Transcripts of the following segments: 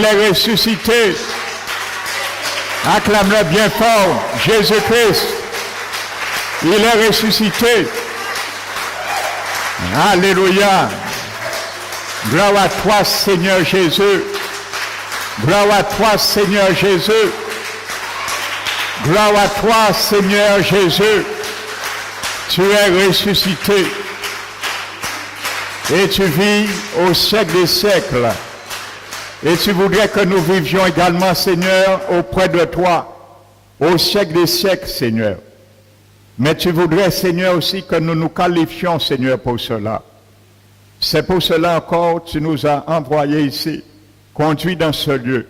Il est ressuscité. Acclame-le bien fort. Jésus-Christ. Il est ressuscité. Alléluia. Gloire à toi, Seigneur Jésus. Gloire à toi, Seigneur Jésus. Gloire à toi, Seigneur Jésus. Tu es ressuscité. Et tu vis au siècle des siècles. Et tu voudrais que nous vivions également, Seigneur, auprès de toi, au siècle des siècles, Seigneur. Mais tu voudrais, Seigneur, aussi que nous nous qualifions, Seigneur, pour cela. C'est pour cela encore que tu nous as envoyés ici, conduits dans ce lieu,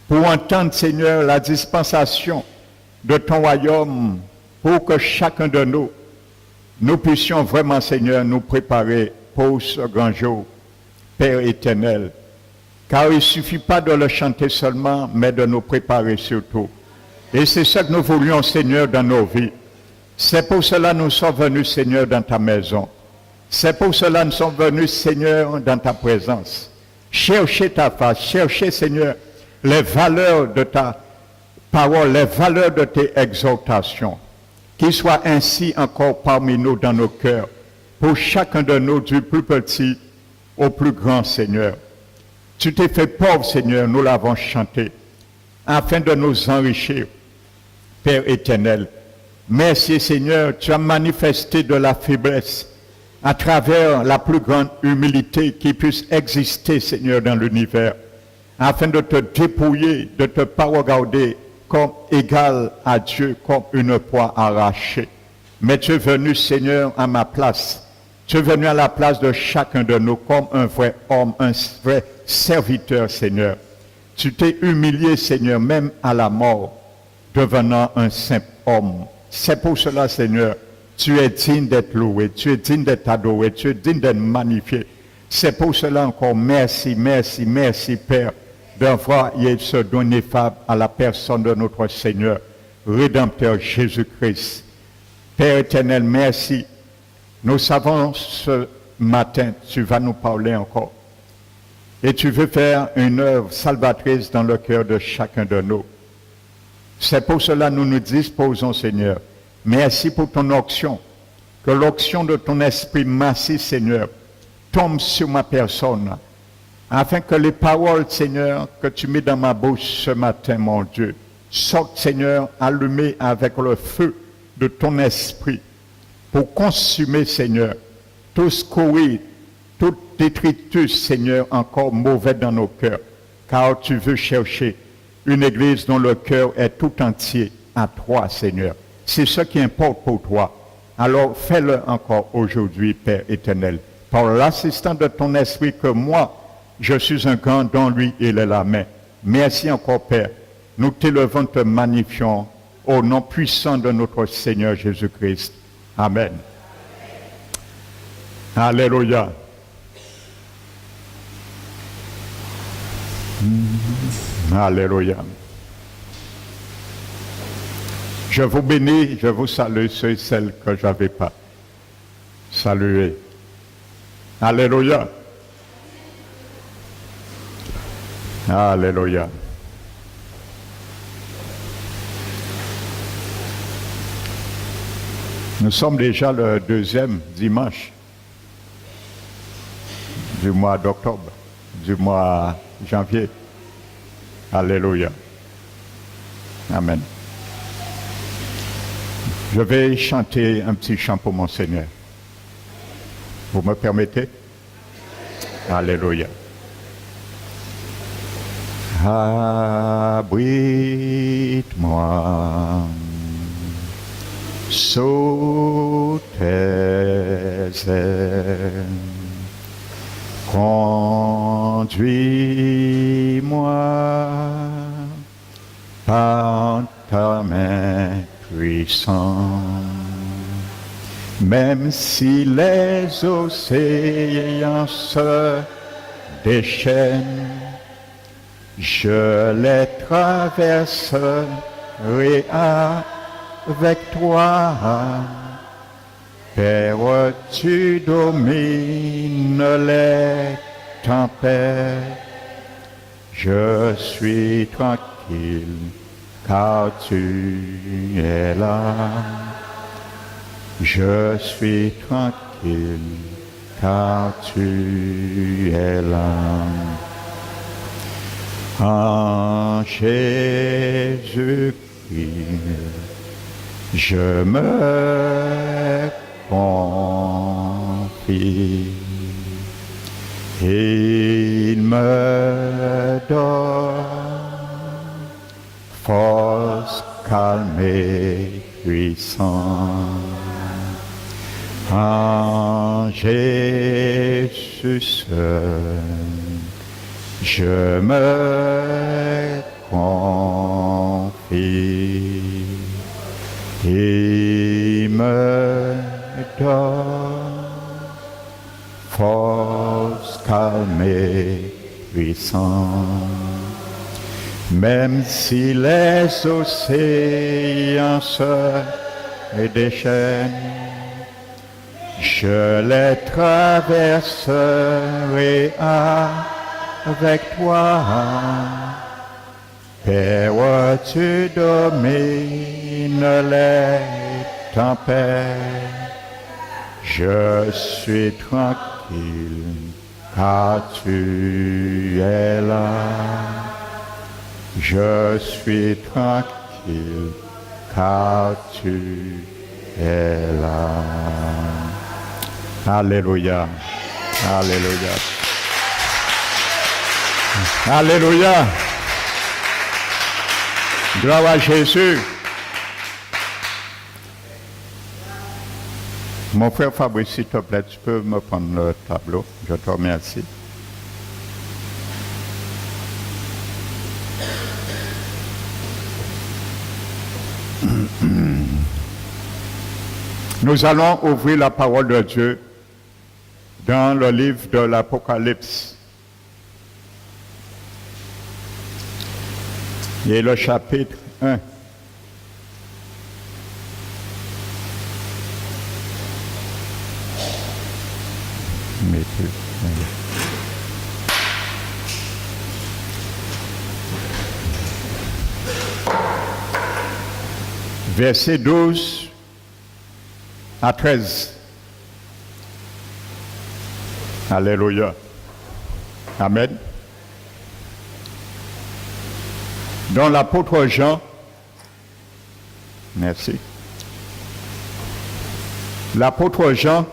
pour entendre, Seigneur, la dispensation de ton royaume, pour que chacun de nous puissions vraiment, Seigneur, nous préparer pour ce grand jour, Père éternel. Car il ne suffit pas de le chanter seulement, mais de nous préparer surtout. Et c'est ce que nous voulions, Seigneur, dans nos vies. C'est pour cela que nous sommes venus, Seigneur, dans ta maison. C'est pour cela que nous sommes venus, Seigneur, dans ta présence. Chercher ta face, chercher, Seigneur, les valeurs de ta parole, les valeurs de tes exhortations. Qu'il soit ainsi encore parmi nous dans nos cœurs, pour chacun de nous, du plus petit au plus grand, Seigneur. Tu t'es fait pauvre, Seigneur, nous l'avons chanté, afin de nous enrichir, Père éternel. Merci, Seigneur, tu as manifesté de la faiblesse à travers la plus grande humilité qui puisse exister, Seigneur, dans l'univers, afin de te dépouiller, de te pas regarder comme égal à Dieu, comme une proie arrachée. Mais tu es venu, Seigneur, à ma place. Tu es venu à la place de chacun de nous comme un vrai homme, un vrai serviteur, Seigneur. Tu t'es humilié, Seigneur, même à la mort, devenant un simple homme. C'est pour cela, Seigneur, tu es digne d'être loué, tu es digne d'être adoré, tu es digne d'être magnifié. C'est pour cela encore, merci, merci, merci, Père, d'envoyer ce don ineffable à la personne de notre Seigneur, Rédempteur Jésus-Christ. Père éternel, merci. Nous savons ce matin, tu vas nous parler encore. Et tu veux faire une œuvre salvatrice dans le cœur de chacun de nous. C'est pour cela que nous nous disposons, Seigneur. Merci pour ton onction. Que l'onction de ton esprit massif, Seigneur, tombe sur ma personne. Afin que les paroles, Seigneur, que tu mets dans ma bouche ce matin, mon Dieu, sortent, Seigneur, allumées avec le feu de ton esprit. Pour consumer, Seigneur, tout scorie, tout détritus, Seigneur, encore mauvais dans nos cœurs. Car tu veux chercher une église dont le cœur est tout entier à toi, Seigneur. C'est ce qui importe pour toi. Alors fais-le encore aujourd'hui, Père éternel. Par l'assistance de ton esprit que moi, je suis un grand dont lui, il est la main. Merci encore, Père. Nous t'élevons, te magnifions au nom puissant de notre Seigneur Jésus-Christ. Amen. Alléluia. Alléluia. Je vous bénis, je vous salue ceux et celles que je n'avais pas salués. Alléluia. Alléluia. Nous sommes déjà le deuxième dimanche du mois d'octobre, du mois janvier. Alléluia. Amen. Je vais chanter un petit chant pour mon Seigneur. Vous me permettez? Alléluia. Abrite-moi sous tes ailes, conduis-moi par ta main puissante, même si les océans se déchaînent, je les traverserai avec toi. Père, tu domines les tempêtes, Je suis tranquille, car tu es là. Je suis tranquille, car tu es là. En Jésus-Christ, je me confie. Il me donne force, calme et puissance. En Jésus seul, je me confie. Il me donne force, calme et puissance. Même si les océans se déchaînent, je les traverserai avec toi. Père, tu domines les tempêtes. Je suis tranquille, car tu es là. Je suis tranquille, car tu es là. Alléluia. Alléluia. Alléluia. Gloire à Jésus. Mon frère Fabrice, s'il te plaît, tu peux me prendre le tableau. Je te remercie. Nous allons ouvrir la parole de Dieu dans le livre de l'Apocalypse. Et le chapitre 1. Verset 12 à 13. Alléluia. Amen. Dans l'apôtre Jean, merci. L'apôtre Jean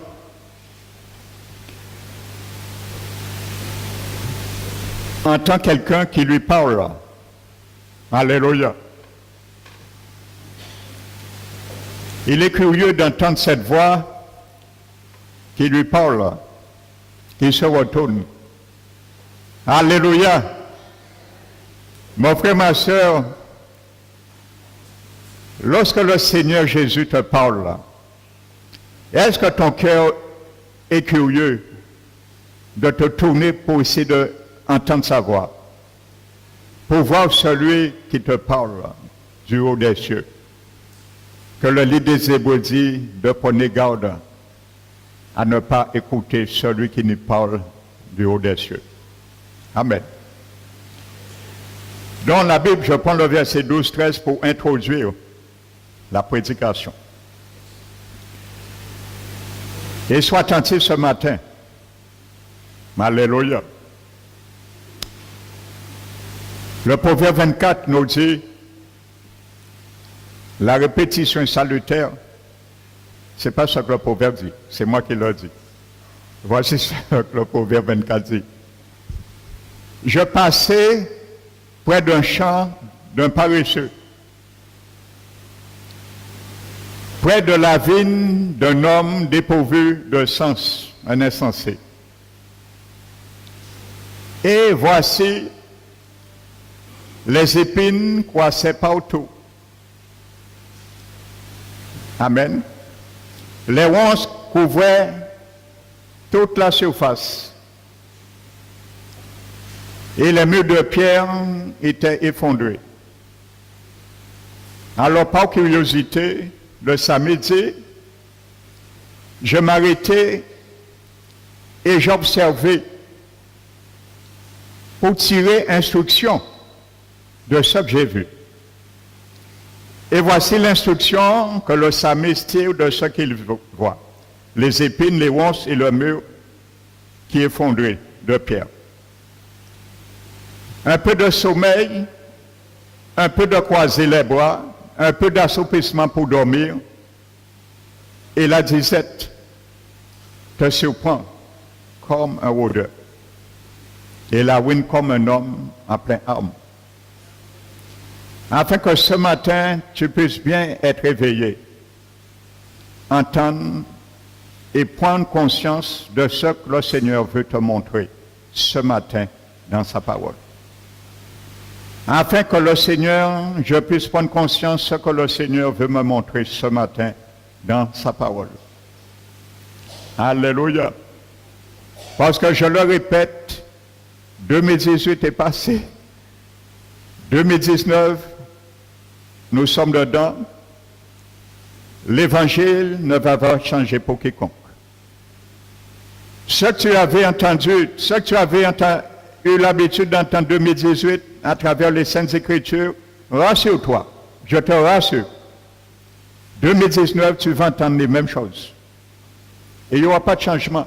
entend quelqu'un qui lui parle. Alléluia. Il est curieux d'entendre cette voix qui lui parle. Il se retourne. Alléluia. Mon frère, ma soeur, lorsque le Seigneur Jésus te parle, est-ce que ton cœur est curieux de te tourner pour essayer d'entendre sa voix, pour voir celui qui te parle du haut des cieux? Que le livre des Hébreux dit de prendre garde à ne pas écouter celui qui nous parle du haut des cieux. Amen. Dans la Bible, je prends le verset 12-13 pour introduire la prédication. Et sois attentif ce matin. Alléluia. Le proverbe 24 nous dit, la répétition est salutaire. Ce n'est pas ce que le proverbe dit, c'est moi qui le dis. Voici ce que le proverbe 24 dit. Je passais près d'un champ d'un paresseux, près de la vigne d'un homme dépourvu de sens, un insensé. Et voici, les épines croissaient partout. Amen. Les ronces couvraient toute la surface. Et les murs de pierre étaient effondrés. Alors, par curiosité, le samedi, je m'arrêtais et j'observais. pour tirer instruction de ce que j'ai vu. Et voici l'instruction que le psalmiste tire de ce qu'il voit. Les épines, les ronces et le mur qui est effondré de pierre. Un peu de sommeil, un peu de croiser les bras, un peu d'assoupissement pour dormir, et la disette te surprend comme un rôdeur, et la ruine comme un homme en plein arme. Afin que ce matin, tu puisses bien être éveillé, entendre et prendre conscience de ce que le Seigneur veut te montrer ce matin dans sa parole. Afin que le Seigneur, je puisse prendre conscience de ce que le Seigneur veut me montrer ce matin dans sa parole. Alléluia. Parce que je le répète, 2018 est passé. 2019, nous sommes dedans. L'évangile ne va pas changer pour quiconque. Ce que tu avais entendu, ce que tu avais eu l'habitude d'entendre en 2018 à travers les Saintes Écritures, rassure-toi, je te rassure. 2019, tu vas entendre les mêmes choses. Et il n'y aura pas de changement.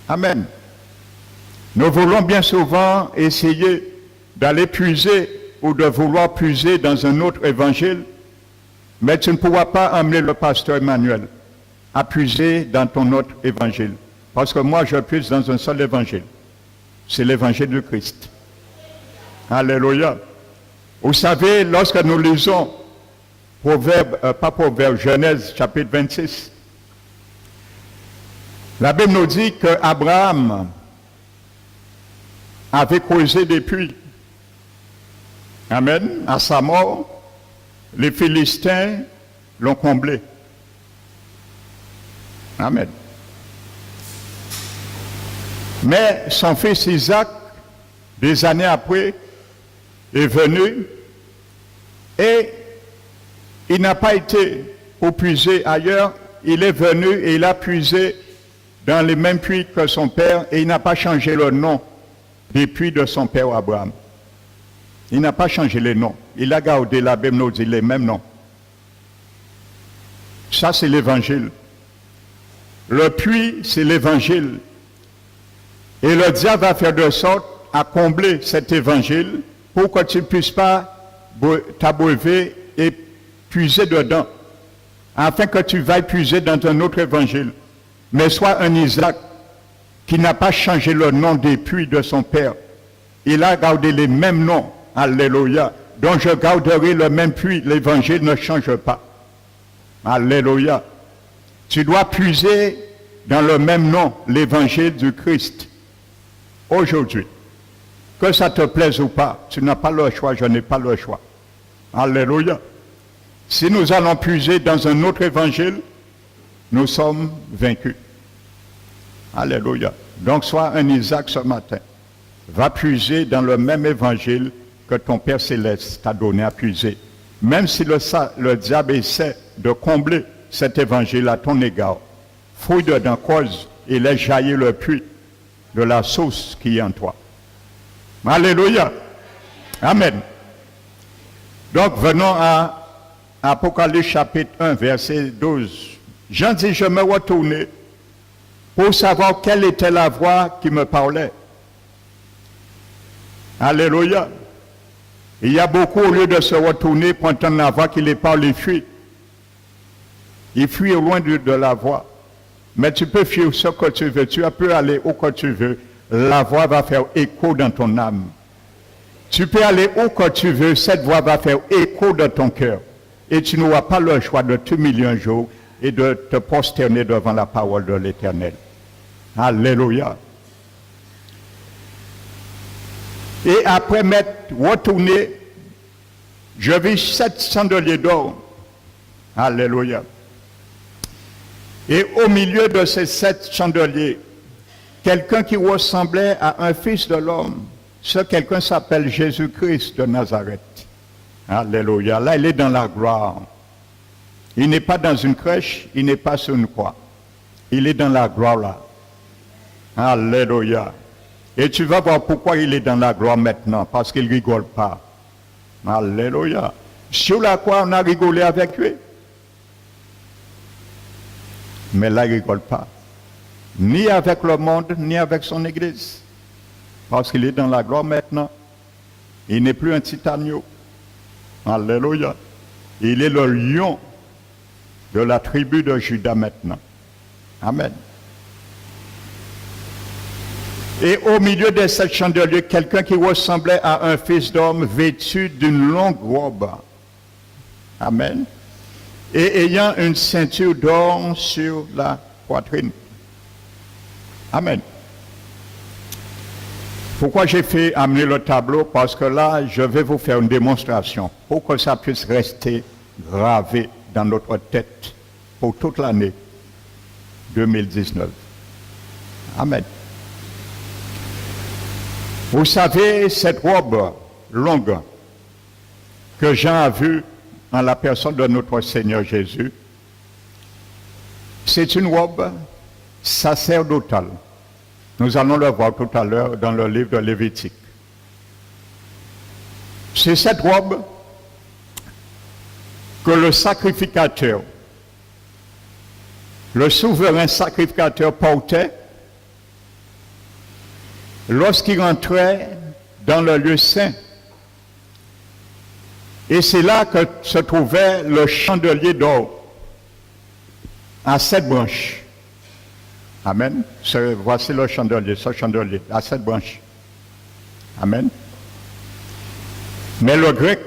Amen. Nous voulons bien souvent essayer d'aller puiser ou de vouloir puiser dans un autre évangile, mais tu ne pourras pas amener le pasteur Emmanuel à puiser dans ton autre évangile. Parce que moi, je puise dans un seul évangile. C'est l'évangile du Christ. Alléluia. Vous savez, lorsque nous lisons Genèse chapitre 26, la Bible nous dit qu'Abraham avait creusé des puits. Amen. À sa mort, les Philistins l'ont comblé. Amen. Mais son fils Isaac, des années après, est venu et il n'a pas été pour puiser ailleurs. Il est venu et il a puisé dans les mêmes puits que son père et il n'a pas changé le nom des puits de son père Abraham. Il n'a pas changé les noms. Il a gardé, la Bible nous dit, les mêmes noms. Ça, c'est l'évangile. Le puits, c'est l'évangile. Et le diable va faire de sorte à combler cet évangile pour que tu ne puisses pas t'abreuver et puiser dedans, afin que tu vailles puiser dans un autre évangile. Mais soit un Isaac qui n'a pas changé le nom des puits de son père. Il a gardé les mêmes noms. Alléluia. Donc je garderai le même puits. L'évangile ne change pas. Alléluia. Tu dois puiser dans le même nom, l'évangile du Christ. Aujourd'hui. Que ça te plaise ou pas, tu n'as pas le choix, je n'ai pas le choix. Alléluia. Si nous allons puiser dans un autre évangile, nous sommes vaincus. Alléluia. Donc sois un Isaac ce matin. Va puiser dans le même évangile que ton Père Céleste t'a donné à puiser. Même si le diable essaie de combler cet évangile à ton égard, fouille dedans, cause et laisse jaillir le puits de la source qui est en toi. Alléluia. Amen. Donc venons à Apocalypse chapitre 1, verset 12. Jean dit, je me retournai pour savoir quelle était la voix qui me parlait. Alléluia. Il y a beaucoup, au lieu de se retourner pour entendre la voix qui les parle, ils fuient. Ils fuient loin de la voix. Mais tu peux fuir ce que tu veux. Tu peux aller où que tu veux. La voix va faire écho dans ton âme. Tu peux aller où que tu veux. Cette voix va faire écho dans ton cœur. Et tu n'auras pas le choix de t'humilier un jour et de te prosterner devant la parole de l'Éternel. Alléluia. Et après m'être retourné, je vis 7 chandeliers d'or. Alléluia. Et au milieu de ces 7 chandeliers, quelqu'un qui ressemblait à un fils de l'homme. Ce quelqu'un s'appelle Jésus-Christ de Nazareth. Alléluia. Là, il est dans la gloire. Il n'est pas dans une crèche, il n'est pas sur une croix. Il est dans la gloire là. Alléluia. Et tu vas voir pourquoi il est dans la gloire maintenant, parce qu'il ne rigole pas. Alléluia. Sur la croix, on a rigolé avec lui. Mais là, il ne rigole pas. Ni avec le monde, ni avec son Église. Parce qu'il est dans la gloire maintenant. Il n'est plus un petit agneau. Alléluia. Il est le lion de la tribu de Juda maintenant. Amen. Et au milieu de cette chandelier, quelqu'un qui ressemblait à un fils d'homme vêtu d'une longue robe. Amen. Et ayant une ceinture d'or sur la poitrine. Amen. Pourquoi j'ai fait amener le tableau? Parce que là, je vais vous faire une démonstration pour que ça puisse rester gravé dans notre tête pour toute l'année 2019. Amen. Vous savez, cette robe longue que Jean a vue en la personne de notre Seigneur Jésus, c'est une robe sacerdotale. Nous allons le voir tout à l'heure dans le livre de Lévitique. C'est cette robe que le sacrificateur, le souverain sacrificateur portait lorsqu'il entrait dans le lieu saint. Et c'est là que se trouvait le chandelier d'or à 7 branches. Amen. Voici le chandelier, ce chandelier à 7 branches. Amen. Mais le grec,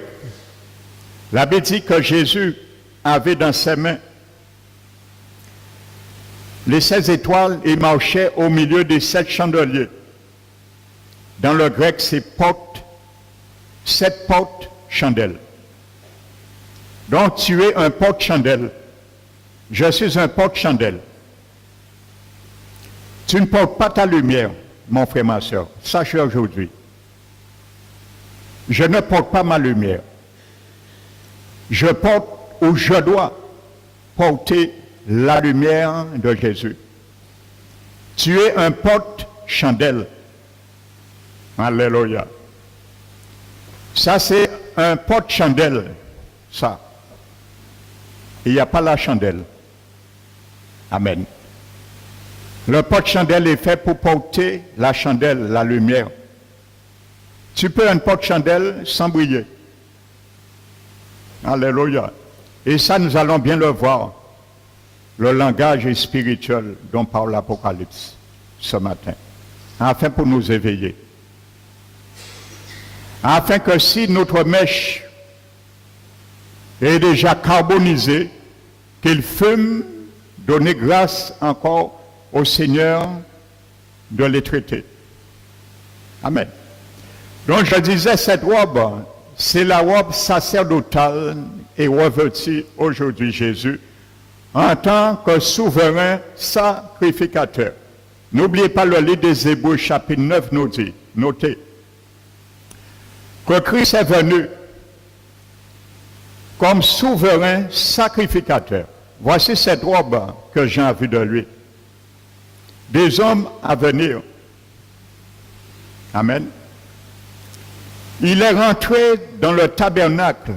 la Bible dit que Jésus avait dans ses mains les 16 étoiles et marchait au milieu des 7 chandeliers. Dans le grec, c'est porte, 7 portes-chandelles. Donc, tu es un porte-chandelle. Je suis un porte-chandelle. Tu ne portes pas ta lumière, mon frère, ma soeur. Sache aujourd'hui. Je ne porte pas ma lumière. Je porte ou je dois porter la lumière de Jésus. Tu es un porte-chandelle. Alléluia. Ça, c'est un porte-chandelle. Ça. Il n'y a pas la chandelle. Amen. Le porte-chandelle est fait pour porter la chandelle, la lumière. Tu peux un porte-chandelle sans briller. Alléluia. Et ça, nous allons bien le voir. Le langage spirituel dont parle l'Apocalypse ce matin. Afin pour nous éveiller. Afin que si notre mèche est déjà carbonisée, qu'il fume, donner grâce encore au Seigneur de les traiter. Amen. Donc je disais, cette robe, c'est la robe sacerdotale et revêtue aujourd'hui Jésus en tant que souverain sacrificateur. N'oubliez pas le livre des Hébreux, chapitre 9, nous dit, notez, que Christ est venu comme souverain sacrificateur. Voici cette robe que Jean a vue de lui. Des hommes à venir. Amen. Il est rentré dans le tabernacle,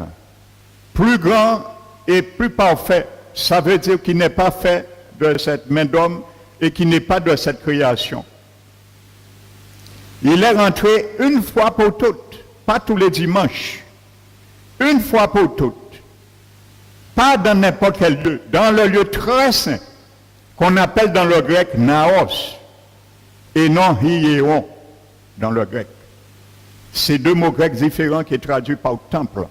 plus grand et plus parfait. Ça veut dire qu'il n'est pas fait de cette main d'homme et qu'il n'est pas de cette création. Il est rentré une fois pour toutes, pas tous les dimanches, une fois pour toutes, pas dans n'importe quel lieu, dans le lieu très saint, qu'on appelle dans le grec naos, et non hiéron dans le grec. C'est deux mots grecs différents qui est traduit par temple.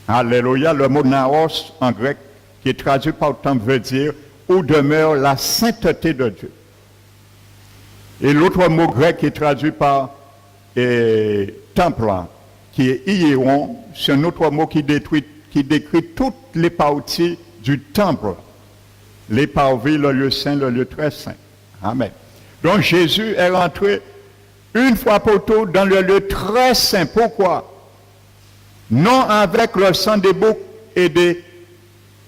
Alléluia, le mot naos en grec, qui est traduit par temple, veut dire où demeure la sainteté de Dieu. Et l'autre mot grec qui est traduit par temple, qui est hiéron, c'est un autre mot qui décrit toutes les parties du temple. Les parvis, le lieu saint, le lieu très saint. Amen. Donc Jésus est rentré une fois pour toutes dans le lieu très saint. Pourquoi? Non avec le sang des boucs et des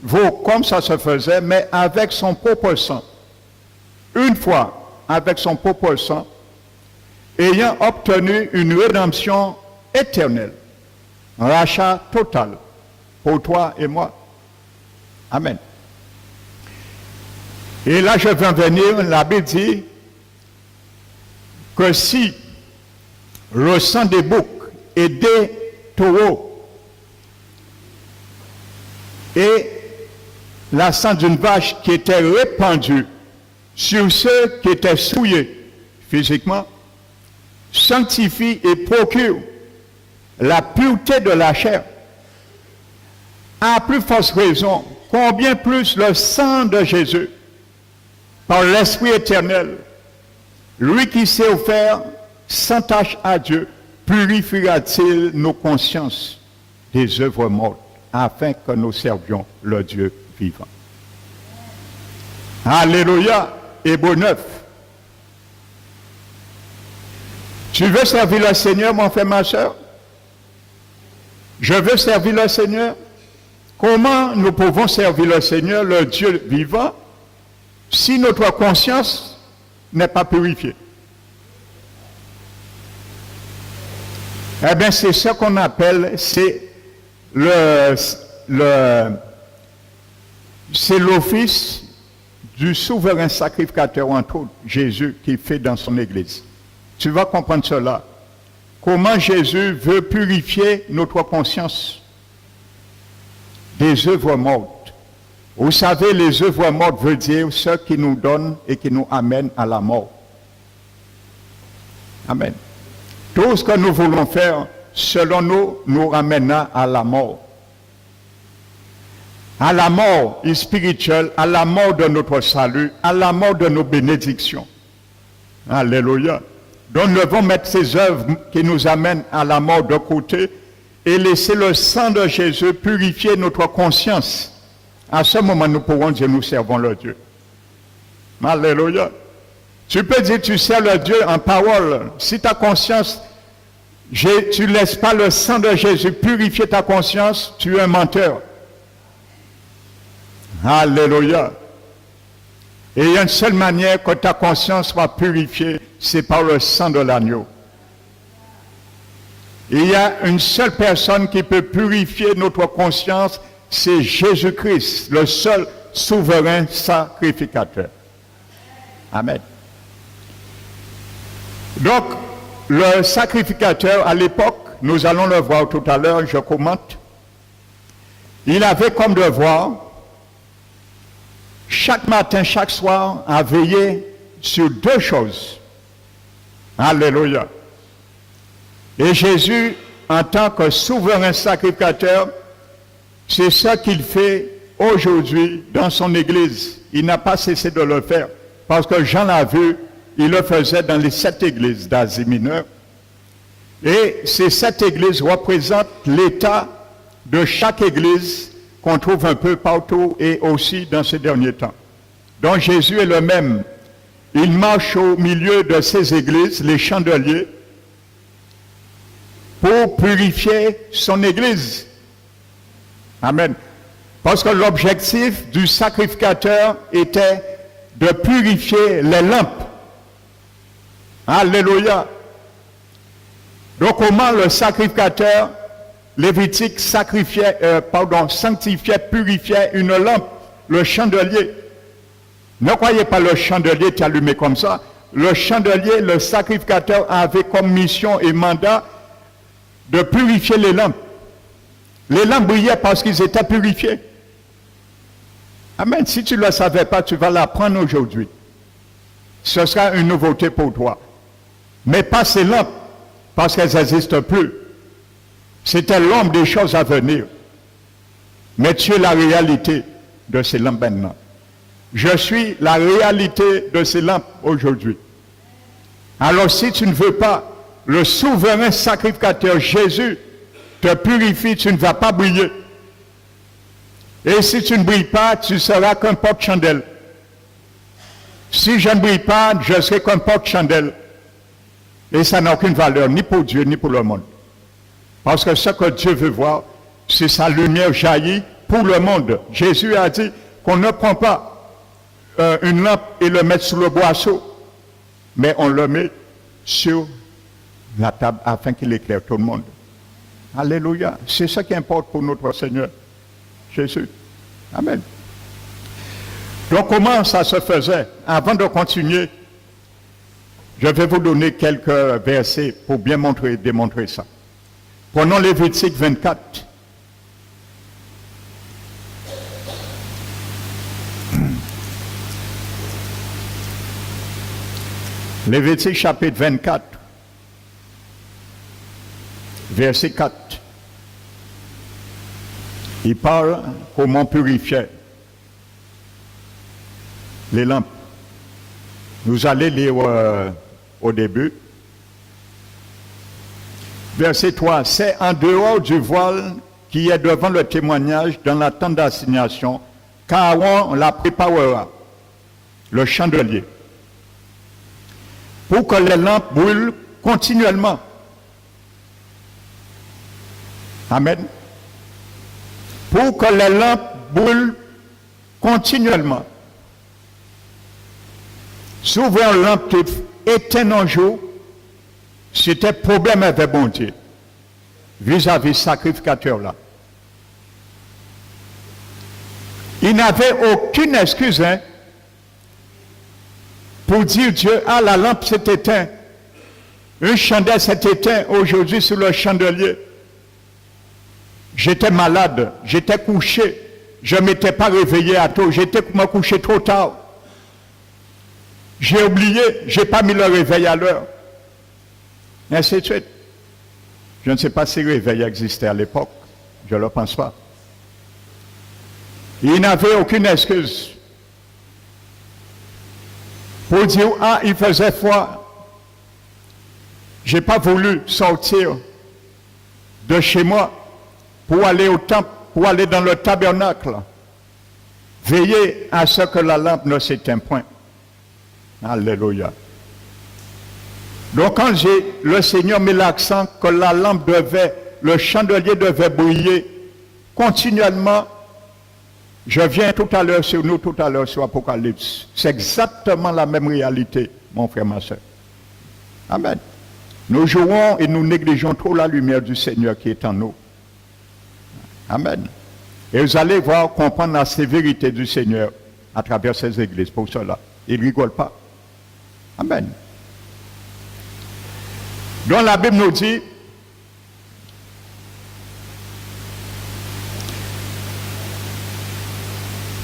veaux, comme ça se faisait, mais avec son propre sang. Une fois, avec son propre sang. ayant obtenu une rédemption éternelle, un rachat total pour toi et moi. Amen. Et là, je vais venir, la Bible dit que si le sang des boucs et des taureaux et la sang d'une vache qui était répandue sur ceux qui étaient souillés physiquement, sanctifie et procure la pureté de la chair, à plus forte raison, combien plus le sang de Jésus, par l'Esprit éternel, lui qui s'est offert sans tâche à Dieu, purifiera-t-il nos consciences des œuvres mortes, afin que nous servions le Dieu vivant. Alléluia, Hébreux 9. Tu veux servir le Seigneur, mon frère, ma soeur? Je veux servir le Seigneur. Comment nous pouvons servir le Seigneur, le Dieu vivant, si notre conscience n'est pas purifiée? Eh bien, c'est ce qu'on appelle, c'est l'office du souverain sacrificateur, entre autres, Jésus, qui fait dans son Église. Tu vas comprendre cela. Comment Jésus veut purifier notre conscience des œuvres mortes. Vous savez, les œuvres mortes veut dire ce qui nous donne et qui nous amène à la mort. Amen. Tout ce que nous voulons faire, selon nous, nous ramènera à la mort. À la mort spirituelle, à la mort de notre salut, à la mort de nos bénédictions. Alléluia. Donc nous devons mettre ces œuvres qui nous amènent à la mort de côté et laisser le sang de Jésus purifier notre conscience. À ce moment, nous pourrons dire, nous servons le Dieu. Alléluia. Tu peux dire, tu sers le Dieu en parole. Si ta conscience, tu ne laisses pas le sang de Jésus purifier ta conscience, tu es un menteur. Alléluia. Et il y a une seule manière que ta conscience soit purifiée, c'est par le sang de l'agneau. Il y a une seule personne qui peut purifier notre conscience, c'est Jésus-Christ, le seul souverain sacrificateur. Amen. Donc, le sacrificateur, à l'époque, nous allons le voir tout à l'heure, je commente, il avait comme devoir, chaque matin, chaque soir, à veiller sur deux choses. Alléluia. Et Jésus, en tant que souverain sacrificateur, c'est ça qu'il fait aujourd'hui dans son Église. Il n'a pas cessé de le faire. Parce que Jean l'a vu, il le faisait dans les 7 églises d'Asie mineure. Et ces 7 églises représentent l'état de chaque église qu'on trouve un peu partout et aussi dans ces derniers temps. Donc Jésus est le même. Il marche au milieu de ces églises, les chandeliers, pour purifier son église. Amen. Parce que l'objectif du sacrificateur était de purifier les lampes. Alléluia. Donc comment le sacrificateur lévitique sanctifiait, purifiait une lampe, le chandelier. Ne croyez pas le chandelier est allumé comme ça. Le chandelier, le sacrificateur avait comme mission et mandat de purifier les lampes. Les lampes brillaient parce qu'ils étaient purifiés. Amen. Si tu ne le savais pas, tu vas l'apprendre aujourd'hui. Ce sera une nouveauté pour toi. Mais pas ces lampes, parce qu'elles n'existent plus. C'était l'ombre des choses à venir. Mais tu es la réalité de ces lampes maintenant. Je suis la réalité de ces lampes aujourd'hui. Alors si tu ne veux pas, le souverain sacrificateur Jésus te purifie, tu ne vas pas briller. Et si tu ne brilles pas, tu seras qu'un porte-chandelle. Si je ne brille pas, je serai qu'un porte-chandelle. Et ça n'a aucune valeur, ni pour Dieu, ni pour le monde. Parce que ce que Dieu veut voir, c'est sa lumière jaillit pour le monde. Jésus a dit qu'on ne prend pas une lampe et le met sous le boisseau, mais on le met sur la table afin qu'il éclaire tout le monde. Alléluia. C'est ça qui importe pour notre Seigneur Jésus. Amen. Donc comment ça se faisait? Avant de continuer, je vais vous donner quelques versets pour bien démontrer ça. Prenons Lévitique 24. Lévitique chapitre 24, verset 4. Il parle comment purifier les lampes. Nous allons lire au début. Verset 3. C'est en dehors du voile qui est devant le témoignage dans la tente d'assignation qu'Aaron la préparera, le chandelier, pour que les lampes brûlent continuellement. Amen. Pour que les lampes brûlent continuellement. Souvent, une lampe qui éteint un jour, c'était problème avec bon Dieu, vis-à-vis sacrificateur là. Il n'avait aucune excuse pour dire Dieu, ah la lampe s'est éteinte, une chandelle s'est éteinte aujourd'hui sur le chandelier. J'étais malade, j'étais couché, je ne m'étais pas réveillé à tôt, j'étais me couché trop tard. J'ai oublié, je n'ai pas mis le réveil à l'heure. Et ainsi de suite. Je ne sais pas si le réveil existait à l'époque, je ne le pense pas. Il n'avait aucune excuse pour dire, ah, il faisait froid. Je n'ai pas voulu sortir de chez moi pour aller au temple, pour aller dans le tabernacle. Veillez à ce que la lampe ne s'éteigne point. Alléluia. Donc quand le Seigneur met l'accent que la lampe le chandelier devait briller continuellement, je viens tout à l'heure sur nous, tout à l'heure sur Apocalypse. C'est exactement la même réalité, mon frère, ma soeur. Amen. Nous jouons et nous négligeons trop la lumière du Seigneur qui est en nous. Amen. Et vous allez voir, comprendre la sévérité du Seigneur à travers ces églises. Pour cela, il ne rigole pas. Amen. Donc la Bible nous dit,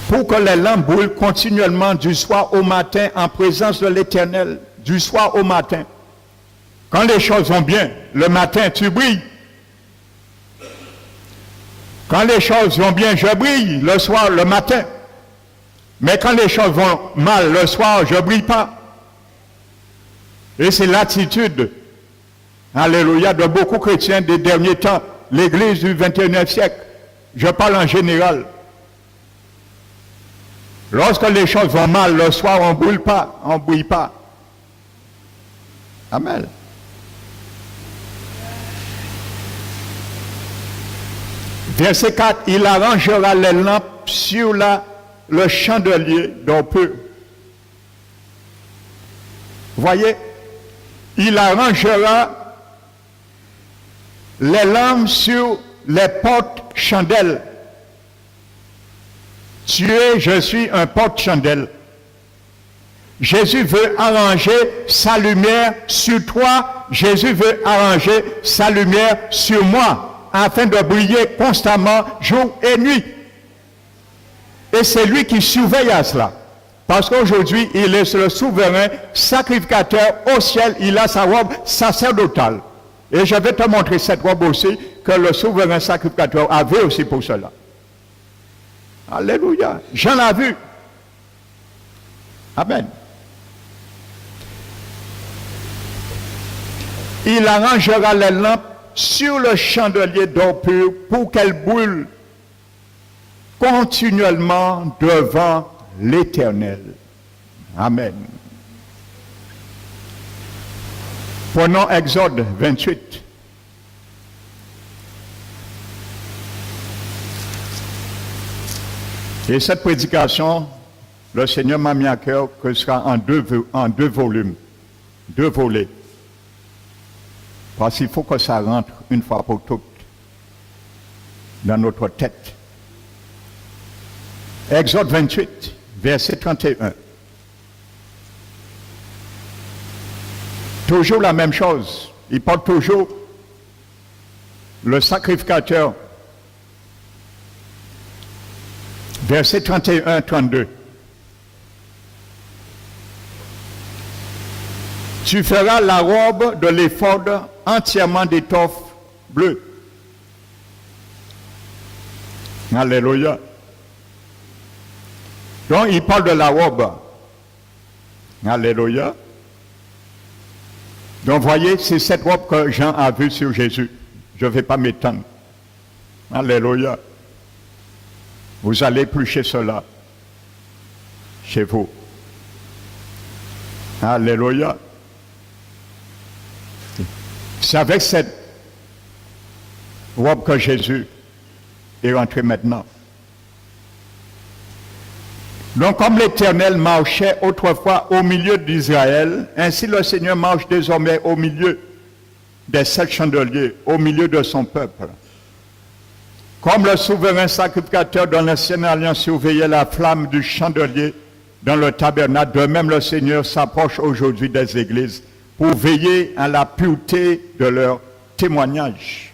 pour que les lampes brûlent continuellement du soir au matin en présence de l'Éternel, du soir au matin. Quand les choses vont bien, le matin tu brilles. Quand les choses vont bien, je brille le soir, le matin. Mais quand les choses vont mal le soir, je ne brille pas. Et c'est l'attitude, alléluia, de beaucoup de chrétiens des derniers temps, l'église du 21e siècle. Je parle en général. Lorsque les choses vont mal le soir, on ne brûle pas, on ne brille pas. Amen. Verset 4, il arrangera les lampes sur le chandelier d'un peu. Voyez, il arrangera les lampes sur les portes-chandelles. Je suis un porte-chandelle. Jésus veut arranger sa lumière sur toi. Jésus veut arranger sa lumière sur moi, afin de briller constamment, jour et nuit. Et c'est lui qui surveille à cela. Parce qu'aujourd'hui, il est le souverain sacrificateur au ciel. Il a sa robe sacerdotale. Et je vais te montrer cette robe aussi, que le souverain sacrificateur avait aussi pour cela. Alléluia. J'en ai vu. Amen. Il arrangera les lampes sur le chandelier d'or pur pour qu'elles brûlent continuellement devant l'Éternel. Amen. Prenons Exode 28. Et cette prédication, le Seigneur m'a mis à cœur que ce sera en deux volumes, deux volets. Parce qu'il faut que ça rentre une fois pour toutes dans notre tête. Exode 28, verset 31. Toujours la même chose. Il porte toujours le sacrificateur. Verset 31-32. Tu feras la robe de l'éphod entièrement d'étoffe bleue. Alléluia. Donc, il parle de la robe. Alléluia. Donc, voyez, c'est cette robe que Jean a vue sur Jésus. Je ne vais pas m'étendre. Alléluia. Vous allez éplucher cela chez vous. Alléluia. C'est avec cette robe que Jésus est rentré maintenant. Donc, comme l'Éternel marchait autrefois au milieu d'Israël, ainsi le Seigneur marche désormais au milieu des 7 chandeliers, au milieu de son peuple. Comme le souverain sacrificateur dans l'ancienne alliance surveillait la flamme du chandelier dans le tabernacle, de même le Seigneur s'approche aujourd'hui des églises pour veiller à la pureté de leur témoignage.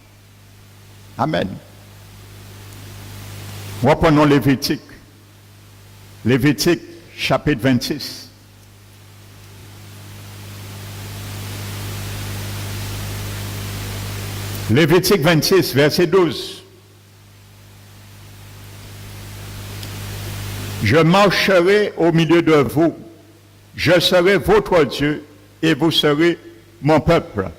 Amen. Reprenons Lévitique. Lévitique, chapitre 26. Lévitique 26, verset 12. Je marcherai au milieu de vous, je serai votre Dieu et vous serez mon peuple.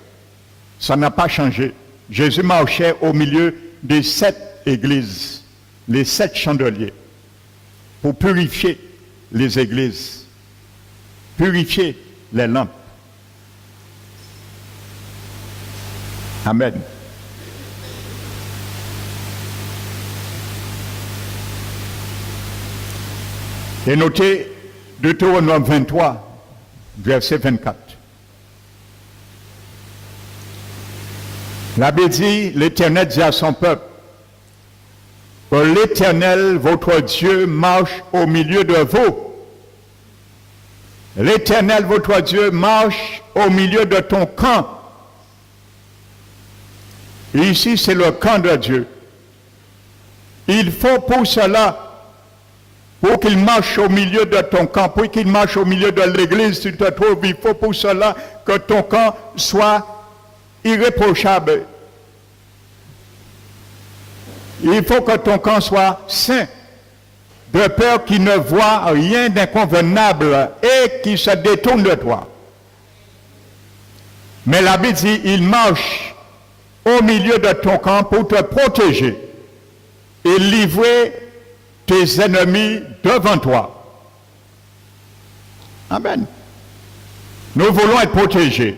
Ça n'a pas changé. Jésus marchait au milieu des 7 églises, les 7 chandeliers, pour purifier les églises, purifier les lampes. Amen. Et notez Deutéronome 23, verset 24. La Bible dit, l'Éternel dit à son peuple, que l'Éternel, votre Dieu, marche au milieu de vous. L'Éternel, votre Dieu, marche au milieu de ton camp. Et ici, c'est le camp de Dieu. Il faut pour cela, pour qu'il marche au milieu de ton camp, pour qu'il marche au milieu de l'église, tu te trouves, il faut pour cela que ton camp soit irréprochable. Il faut que ton camp soit saint, de peur qu'il ne voit rien d'inconvenable et qu'il se détourne de toi. Mais la Bible dit, il marche au milieu de ton camp pour te protéger et livrer tes ennemis devant toi. Amen. Nous voulons être protégés.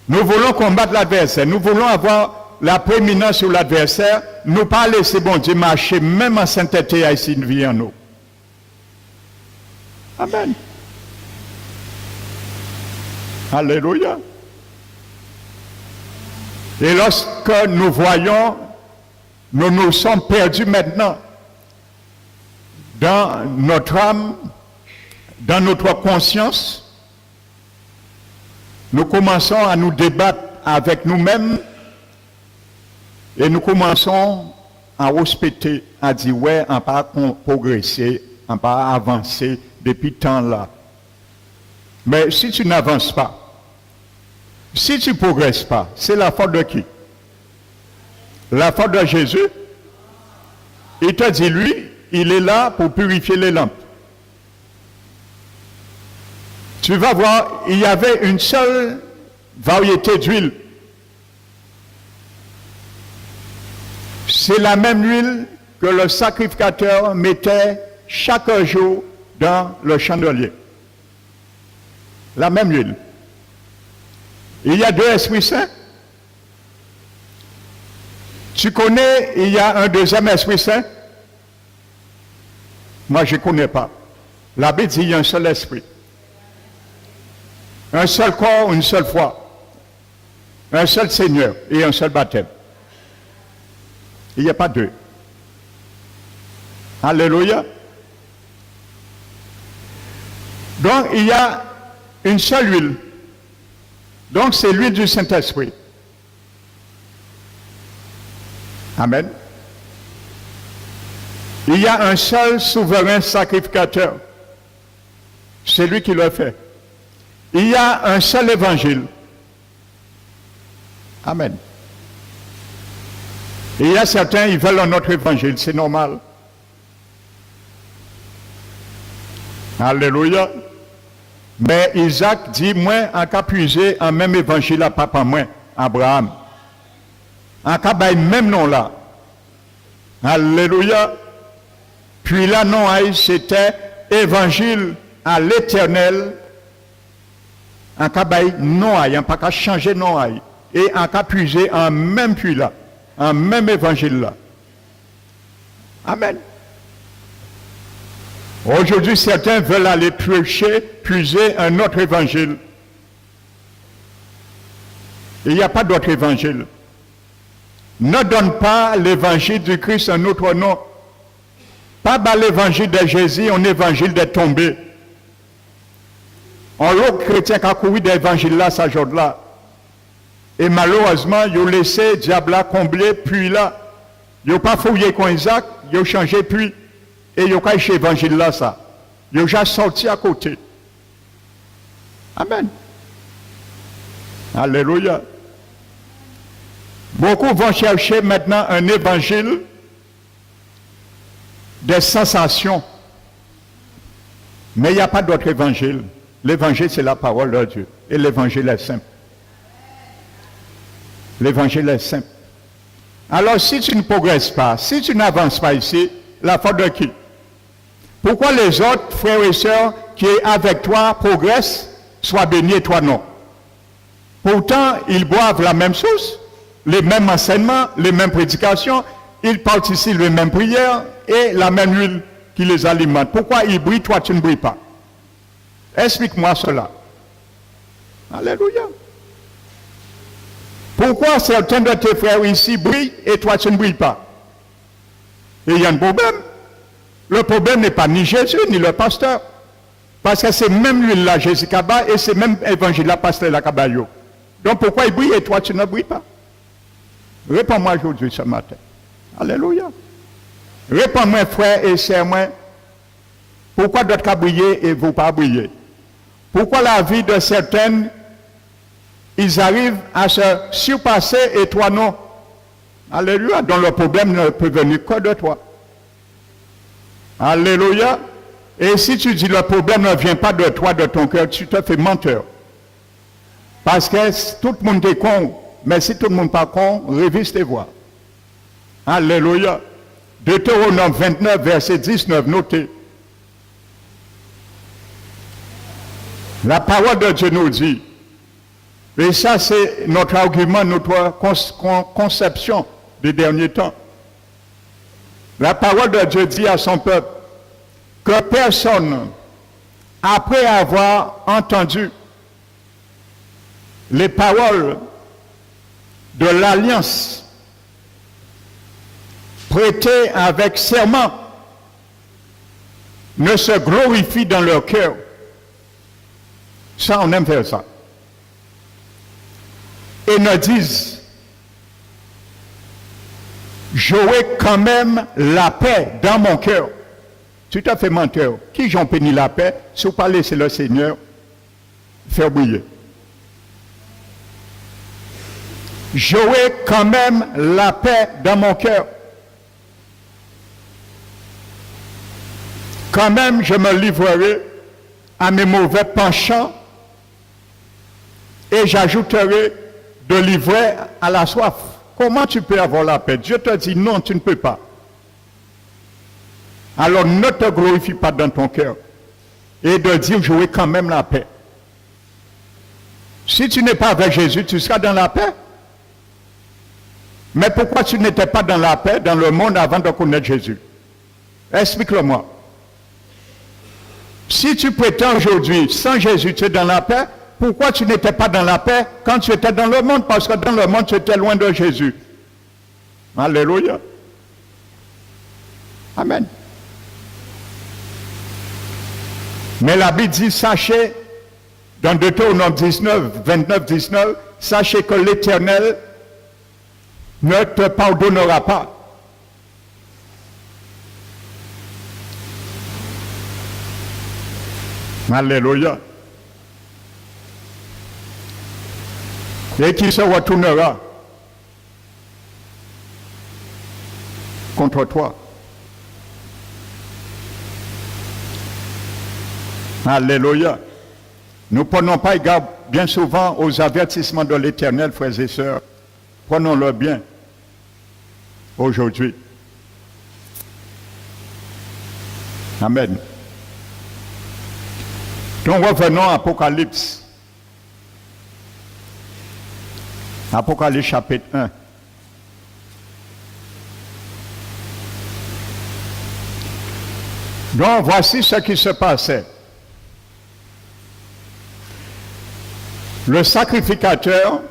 Nous voulons combattre l'adversaire. Nous voulons avoir la prééminence sur l'adversaire. Nous pas laisser bon Dieu marcher, même en sainteté, à ici une vie en nous. Amen. Alléluia. Et lorsque nous voyons, nous nous sommes perdus maintenant dans notre âme, dans notre conscience, nous commençons à nous débattre avec nous-mêmes et nous commençons à respecter, à dire ouais, on pas progresser, on pas avancer depuis tant là. Mais si tu n'avances pas, si tu ne progresses pas, c'est la faute de qui? La faute de Jésus. Il te dit, lui, il est là pour purifier les lampes. Tu vas voir, il y avait une seule variété d'huile. C'est la même huile que le sacrificateur mettait chaque jour dans le chandelier. La même huile. Il y a 2 Esprits Saints. Tu connais, il y a un deuxième Esprit Saint? Moi, je ne connais pas. La Bible dit qu'il y a un seul esprit. Un seul corps, une seule foi. un seul Seigneur et un seul baptême. Il n'y a pas deux. Alléluia. Donc, il y a une seule huile. Donc, c'est l'huile du Saint-Esprit. Amen. Il y a un seul souverain sacrificateur. C'est lui qui le fait. Il y a un seul évangile. Amen. Et il y a certains, ils veulent un autre évangile, c'est normal. Alléluia. Mais Isaac dit, moi, en cas puiser un même évangile à papa, moi, Abraham. En cas, même nom là. Alléluia. Puis là, non, c'était évangile à l'éternel. En cas, non, il n'y a pas qu'à changer non. Et en cas puiser un même puits là, un même évangile là. Amen. Aujourd'hui, certains veulent aller puiser un autre évangile. Il n'y a pas d'autre évangile. Ne donne pas l'évangile du Christ un autre nom. Pas l'évangile de Jésus, un évangile des tombés. On l'autre chrétien qui a couru d'évangile là, ça jour là. Et malheureusement, ils ont laissé le diable là combler, puis là. Ils n'ont pas fouillé comme Isaac, ils ont changé puis. Et ils ont caché l'évangile là, ça. Ils ont déjà sorti à côté. Amen. Alléluia. Beaucoup vont chercher maintenant un évangile des sensations. Mais il n'y a pas d'autre évangile. L'évangile, c'est la parole de Dieu. Et l'évangile est simple. L'évangile est simple. Alors, si tu ne progresses pas, si tu n'avances pas ici, la faute de qui? Pourquoi les autres frères et sœurs qui sont avec toi progressent, soient bénis et toi non? Pourtant, ils boivent la même chose, les mêmes enseignements, les mêmes prédications, ils participent les mêmes prières et la même huile qui les alimente. Pourquoi ils brillent, toi tu ne brilles pas? Explique-moi cela. Alléluia. Pourquoi certains de tes frères ici brillent et toi tu ne brilles pas? Et il y a un problème. Le problème n'est pas ni Jésus ni le pasteur. Parce que c'est même l'huile-là, Jésus Kaba, et c'est même évangile-là, pasteur la Kabayo. Donc pourquoi il brille et toi tu ne brilles pas? Réponds-moi aujourd'hui ce matin. Alléluia. Réponds-moi, frère et sœurs, moi, pourquoi d'autres cas briller et vous pas briller? Pourquoi la vie de certaines, ils arrivent à se surpasser et toi non? Alléluia. Donc le problème ne peut venir que de toi. Alléluia. Et si tu dis le problème ne vient pas de toi, de ton cœur, tu te fais menteur. Parce que tout le monde est con. Mais si tout le monde n'est pas con, révise tes voix. Alléluia. Deutéronome 29, verset 19, notez. La parole de Dieu nous dit, et ça c'est notre argument, notre conception des derniers temps. La parole de Dieu dit à son peuple que personne, après avoir entendu les paroles de l'alliance prêtée avec serment, ne se glorifie dans leur cœur. Ça, on aime faire ça. Et ne disent, j'aurai quand même la paix dans mon cœur. Tout à fait menteur. Qui j'en bénis la paix, si vous pas laisser le Seigneur faire briller. J'aurai quand même la paix dans mon cœur. Quand même, je me livrerai à mes mauvais penchants et j'ajouterai de livrer à la soif. Comment tu peux avoir la paix? Dieu te dit non, tu ne peux pas. Alors ne te glorifie pas dans ton cœur et de dire j'aurai quand même la paix. Si tu n'es pas avec Jésus, tu seras dans la paix. Mais pourquoi tu n'étais pas dans la paix dans le monde avant de connaître Jésus? Explique-le-moi. Si tu prétends aujourd'hui, sans Jésus, tu es dans la paix, pourquoi tu n'étais pas dans la paix quand tu étais dans le monde? Parce que dans le monde, tu étais loin de Jésus. Alléluia. Amen. Mais la Bible dit, sachez, dans Deutéronome 19, 29, 19, sachez que l'Éternel ne te pardonnera pas. Alléluia. Et qui se retournera contre toi. Alléluia. Nous ne prenons pas égard bien souvent aux avertissements de l'Éternel, frères et sœurs. Prenons-le bien aujourd'hui. Amen. Donc revenons à Apocalypse. Apocalypse chapitre 1. Donc voici ce qui se passait. Le sacrificateur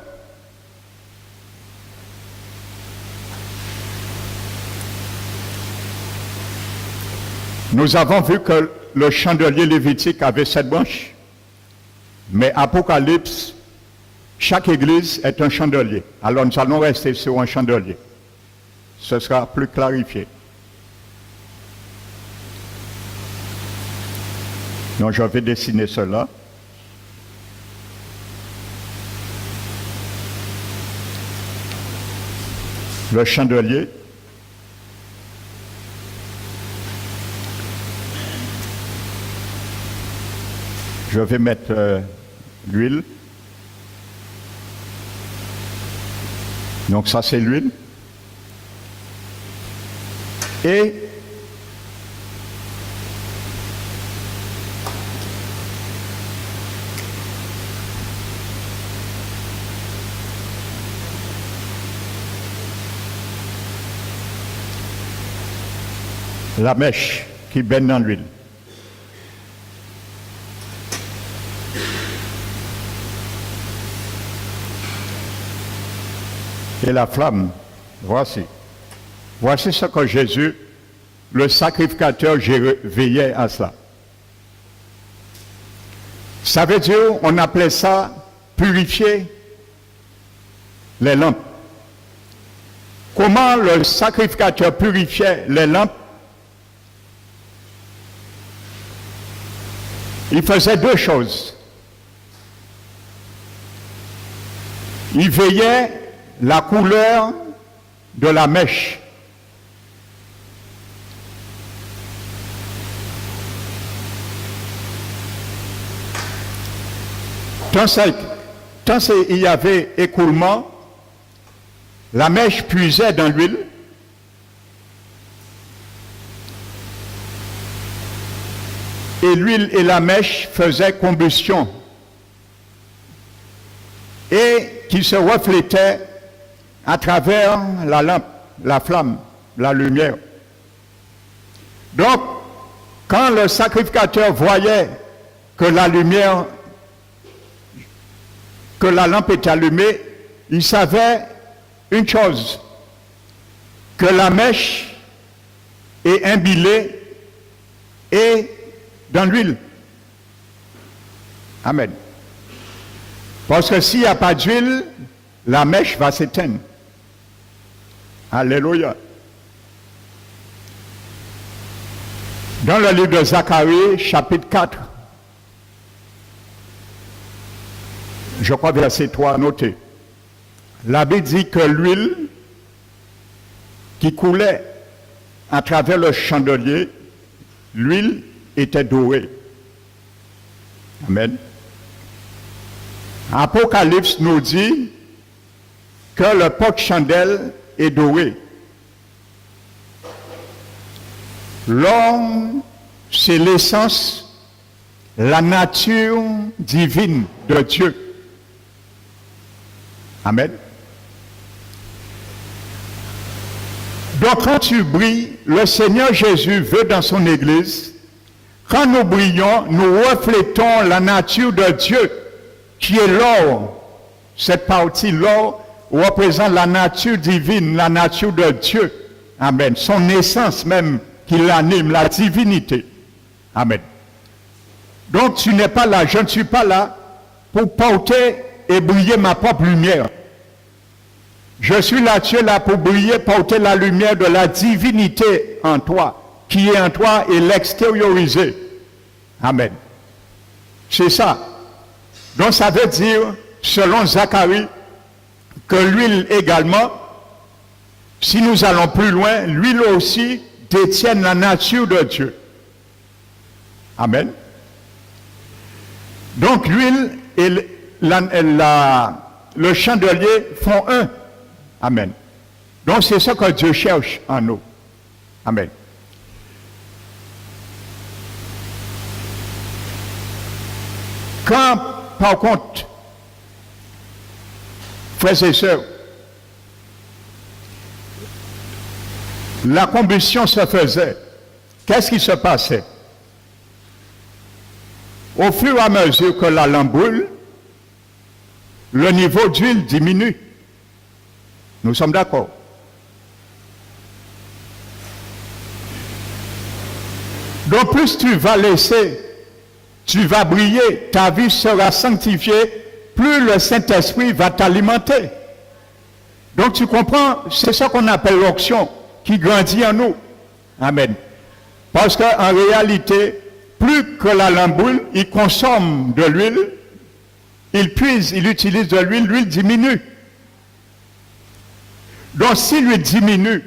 nous avons vu que le chandelier lévitique avait 7 branches, mais Apocalypse, chaque église est un chandelier. Alors nous allons rester sur un chandelier. Ce sera plus clarifié. Donc je vais dessiner cela. Le chandelier. Je vais mettre l'huile. Donc ça c'est l'huile. Et la mèche qui baigne dans l'huile. Et la flamme, voici. Voici ce que Jésus, le sacrificateur, veillait à cela. Ça veut dire, on appelait ça purifier les lampes. Comment le sacrificateur purifiait les lampes? Il faisait 2 choses. Il veillait la couleur de la mèche. Tant il y avait écoulement, la mèche puisait dans l'huile. Et l'huile et la mèche faisaient combustion. Et qui se reflétait à travers la lampe, la flamme, la lumière. Donc, quand le sacrificateur voyait que la lumière, que la lampe était allumée, il savait une chose, que la mèche est imbibée et dans l'huile. Amen. Parce que s'il n'y a pas d'huile, la mèche va s'éteindre. Alléluia. Dans le livre de Zacharie, chapitre 4, je crois verset 3, notez. La Bible dit que l'huile qui coulait à travers le chandelier, l'huile était dorée. Amen. Apocalypse nous dit que le porte-chandelle est doré. L'homme, c'est l'essence, la nature divine de Dieu. Amen. Donc quand tu brilles, le Seigneur Jésus veut dans son Église, quand nous brillons, nous reflétons la nature de Dieu. qui est l'or. Cette partie, l'or, représente la nature divine, la nature de Dieu. Amen. Son essence même qui l'anime, la divinité. Amen. Donc tu n'es pas là, je ne suis pas là pour porter et briller ma propre lumière. Je suis là, tu es là pour briller, porter la lumière de la divinité en toi, qui est en toi et l'extérioriser. Amen. C'est ça. Donc ça veut dire, selon Zacharie, que l'huile également, si nous allons plus loin, l'huile aussi détient la nature de Dieu. Amen. Donc l'huile et le chandelier font un. Amen. Donc c'est ça que Dieu cherche en nous. Amen. Quand, par contre, frères et sœurs, la combustion se faisait, qu'est-ce qui se passait? Au fur et à mesure que la lampe brûle, le niveau d'huile diminue. Nous sommes d'accord. Donc plus tu vas laisser, tu vas briller, ta vie sera sanctifiée, plus le Saint-Esprit va t'alimenter. Donc tu comprends, c'est ça qu'on appelle l'onction qui grandit en nous. Amen. Parce qu'en réalité, plus que la lampe brûle, il consomme de l'huile, il puise, il utilise de l'huile, l'huile diminue. Donc si l'huile diminue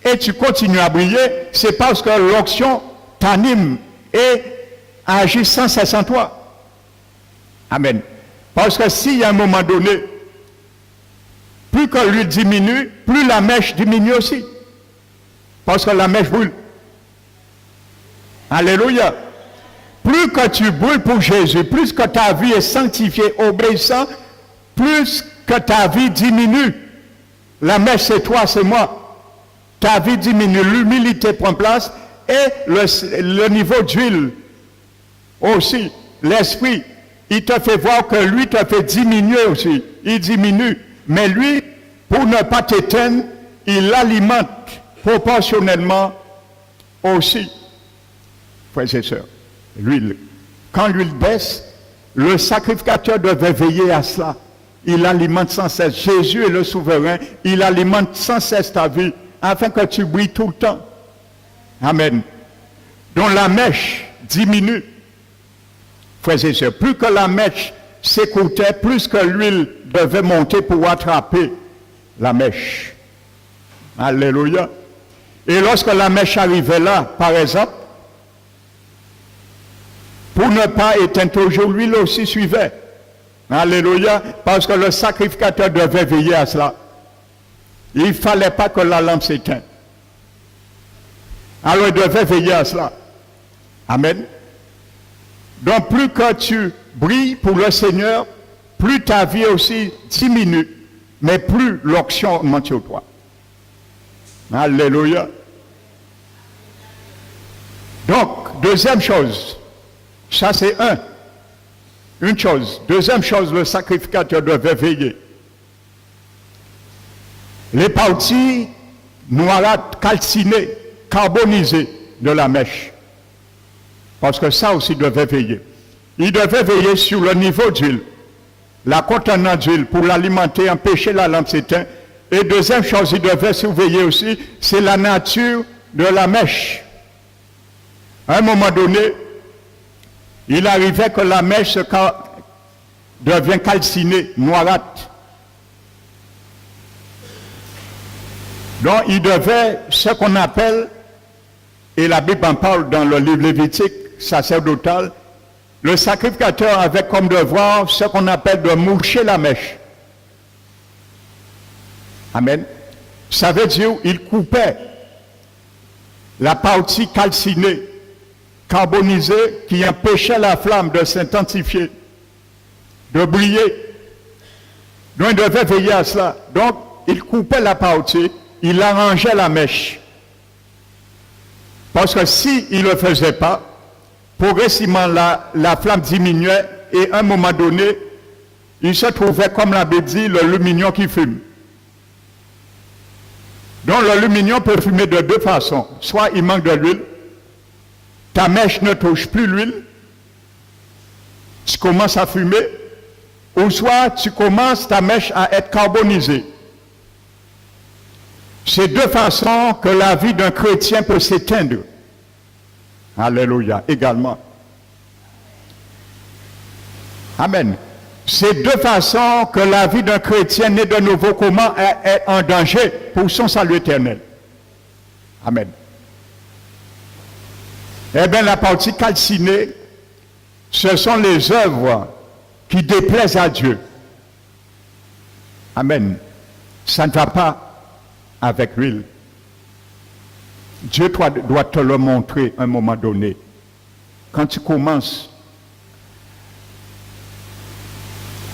et tu continues à briller, c'est parce que l'onction t'anime et agit sans cesse en toi. Amen. Parce que s'il y a un moment donné, plus que l'huile diminue, plus la mèche diminue aussi. Parce que la mèche brûle. Alléluia. Plus que tu brûles pour Jésus, plus que ta vie est sanctifiée, obéissante, plus que ta vie diminue. La mèche, c'est toi, c'est moi. Ta vie diminue, l'humilité prend place et le niveau d'huile aussi. L'esprit, il te fait voir que lui te fait diminuer aussi. Il diminue. Mais lui, pour ne pas t'éteindre, il alimente proportionnellement aussi. Frères et sœurs, l'huile. Quand l'huile baisse, le sacrificateur devait veiller à cela. Il alimente sans cesse. Jésus est le souverain. Il alimente sans cesse ta vie afin que tu brilles tout le temps. Amen. Donc la mèche diminue. Frères et sœurs, plus que la mèche s'écoutait, plus que l'huile devait monter pour attraper la mèche. Alléluia. Et lorsque la mèche arrivait là, par exemple, pour ne pas éteindre toujours, l'huile aussi suivait. Alléluia. Parce que le sacrificateur devait veiller à cela. Il ne fallait pas que la lampe s'éteigne. Alors il devait veiller à cela. Amen. Donc plus que tu brilles pour le Seigneur, plus ta vie aussi diminue, mais plus l'onction augmente sur toi. Alléluia. Donc, deuxième chose, ça c'est une chose. Deuxième chose, le sacrificateur devait veiller. Les parties noirâtres, calcinées, carbonisées de la mèche. Parce que ça aussi devait veiller. Il devait veiller sur le niveau d'huile, la contenance d'huile pour l'alimenter, empêcher la lampe s'éteindre. Et deuxième chose, il devait surveiller aussi, c'est la nature de la mèche. À un moment donné, il arrivait que la mèche devient calcinée, noirâtre. Donc il devait, ce qu'on appelle, et la Bible en parle dans le livre Lévitique, sacerdotal, le sacrificateur avait comme devoir ce qu'on appelle de moucher la mèche. Amen. Ça veut dire qu'il coupait la partie calcinée, carbonisée, qui empêchait la flamme de s'intensifier, de briller. Donc il devait veiller à cela. Donc il coupait la partie, il arrangeait la mèche. Parce que s'il ne le faisait pas, progressivement la flamme diminuait et à un moment donné, il se trouvait, comme la Bible dit, le lumignon qui fume. Donc le lumignon peut fumer de deux façons. Soit il manque de l'huile, ta mèche ne touche plus l'huile, tu commences à fumer, ou soit tu commences ta mèche à être carbonisée. C'est deux façons que la vie d'un chrétien peut s'éteindre. Alléluia, également. Amen. C'est deux façons que la vie d'un chrétien né de nouveau comment est en danger pour son salut éternel. Amen. Eh bien, la partie calcinée, ce sont les œuvres qui déplaisent à Dieu. Amen. Ça ne va pas avec l'huile. Dieu doit te le montrer à un moment donné. Quand tu commences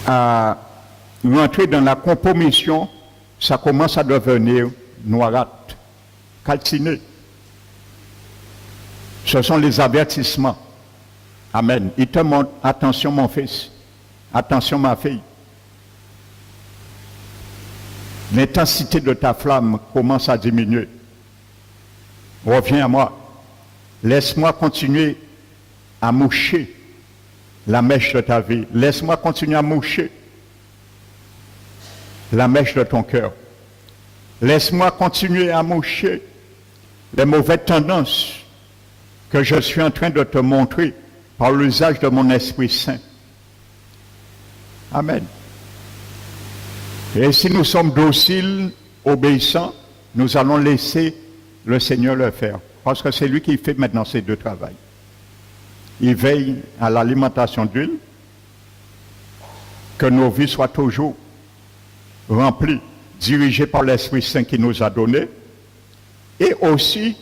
à rentrer dans la compromission, ça commence à devenir noirâtre, calciné. Ce sont les avertissements. Amen. Il te montre, attention mon fils, attention ma fille. L'intensité de ta flamme commence à diminuer. Reviens à moi. Laisse-moi continuer à moucher la mèche de ta vie. Laisse-moi continuer à moucher la mèche de ton cœur. Laisse-moi continuer à moucher les mauvaises tendances que je suis en train de te montrer par l'usage de mon Esprit Saint. Amen. Et si nous sommes dociles, obéissants, nous allons laisser le Seigneur le faire. Parce que c'est lui qui fait maintenant ces deux travaux. Il veille à l'alimentation d'huile, que nos vies soient toujours remplies, dirigées par l'Esprit Saint qui nous a donné, et aussi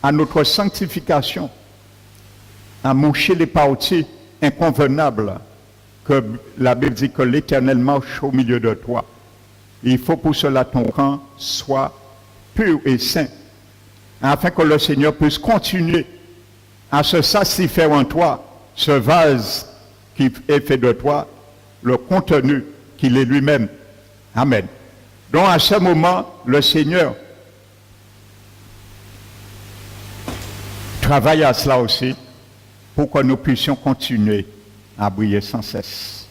à notre sanctification, à moucher les parties inconvenables que la Bible dit que l'Éternel marche au milieu de toi. Il faut pour cela ton camp soit pur et saint, afin que le Seigneur puisse continuer à se satisfaire en toi, ce vase qui est fait de toi, le contenu qu'il est lui-même. Amen. Donc à ce moment, le Seigneur travaille à cela aussi pour que nous puissions continuer à briller sans cesse.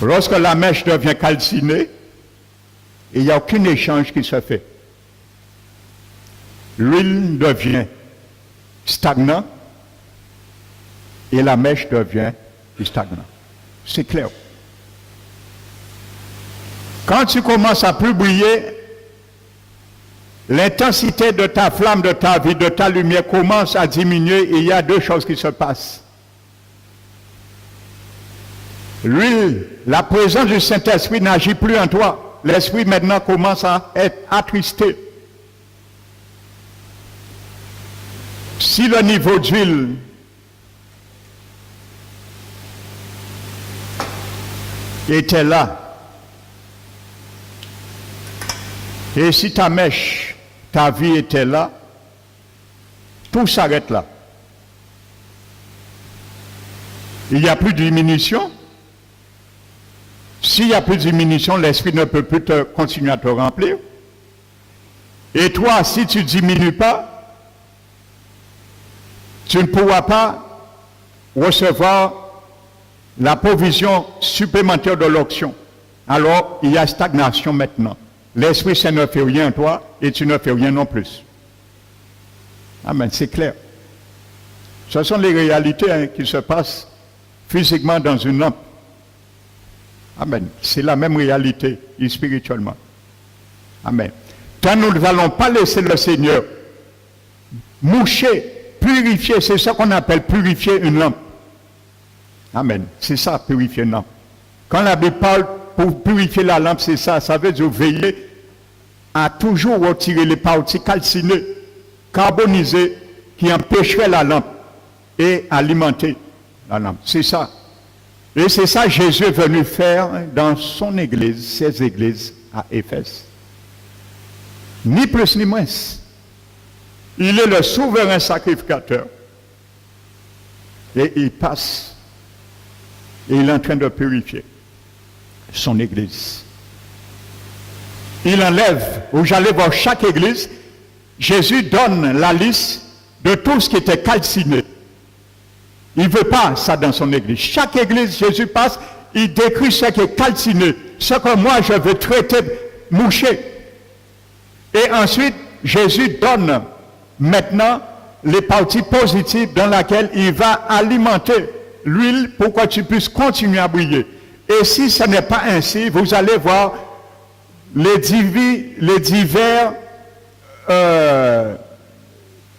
Lorsque la mèche devient calcinée, il n'y a aucun échange qui se fait. L'huile devient stagnante et la mèche devient stagnante. C'est clair. Quand tu commences à plus briller, l'intensité de ta flamme, de ta vie, de ta lumière commence à diminuer et il y a deux choses qui se passent. L'huile, la présence du Saint-Esprit n'agit plus en toi. L'Esprit maintenant commence à être attristé. Si le niveau d'huile était là, et si ta mèche, ta vie était là, tout s'arrête là. Il n'y a plus de diminution. S'il n'y a plus de diminution, l'Esprit ne peut plus continuer à te remplir. Et toi, si tu ne diminues pas, tu ne pourras pas recevoir la provision supplémentaire de l'onction. Alors, il y a stagnation maintenant. L'Esprit Saint ne fait rien en toi et tu ne fais rien non plus. Amen, c'est clair. Ce sont les réalités qui se passent physiquement dans une lampe. Amen. C'est la même réalité spirituellement. Amen. Quand nous n'allons pas laisser le Seigneur moucher, purifier, c'est ça qu'on appelle purifier une lampe. Amen. C'est ça, purifier une lampe. Quand la Bible parle pour purifier la lampe, c'est ça. Ça veut dire veiller à toujours retirer les parties calcinées, carbonisées, qui empêcheraient la lampe et alimenter la lampe. C'est ça. Et c'est ça que Jésus est venu faire dans son église, ses églises à Éphèse. Ni plus ni moins. Il est le souverain sacrificateur. Et il passe Et il est en train de purifier son église. Il enlève, où j'allais voir chaque église, Jésus donne la liste de tout ce qui était calciné. Il ne veut pas ça dans son église. Chaque église, Jésus passe, il décrit ce qui est calciné, ce que moi je veux traiter, moucher. Et ensuite, Jésus donne maintenant les parties positives dans lesquelles il va alimenter l'huile pour que tu puisses continuer à briller. Et si ce n'est pas ainsi, vous allez voir les divers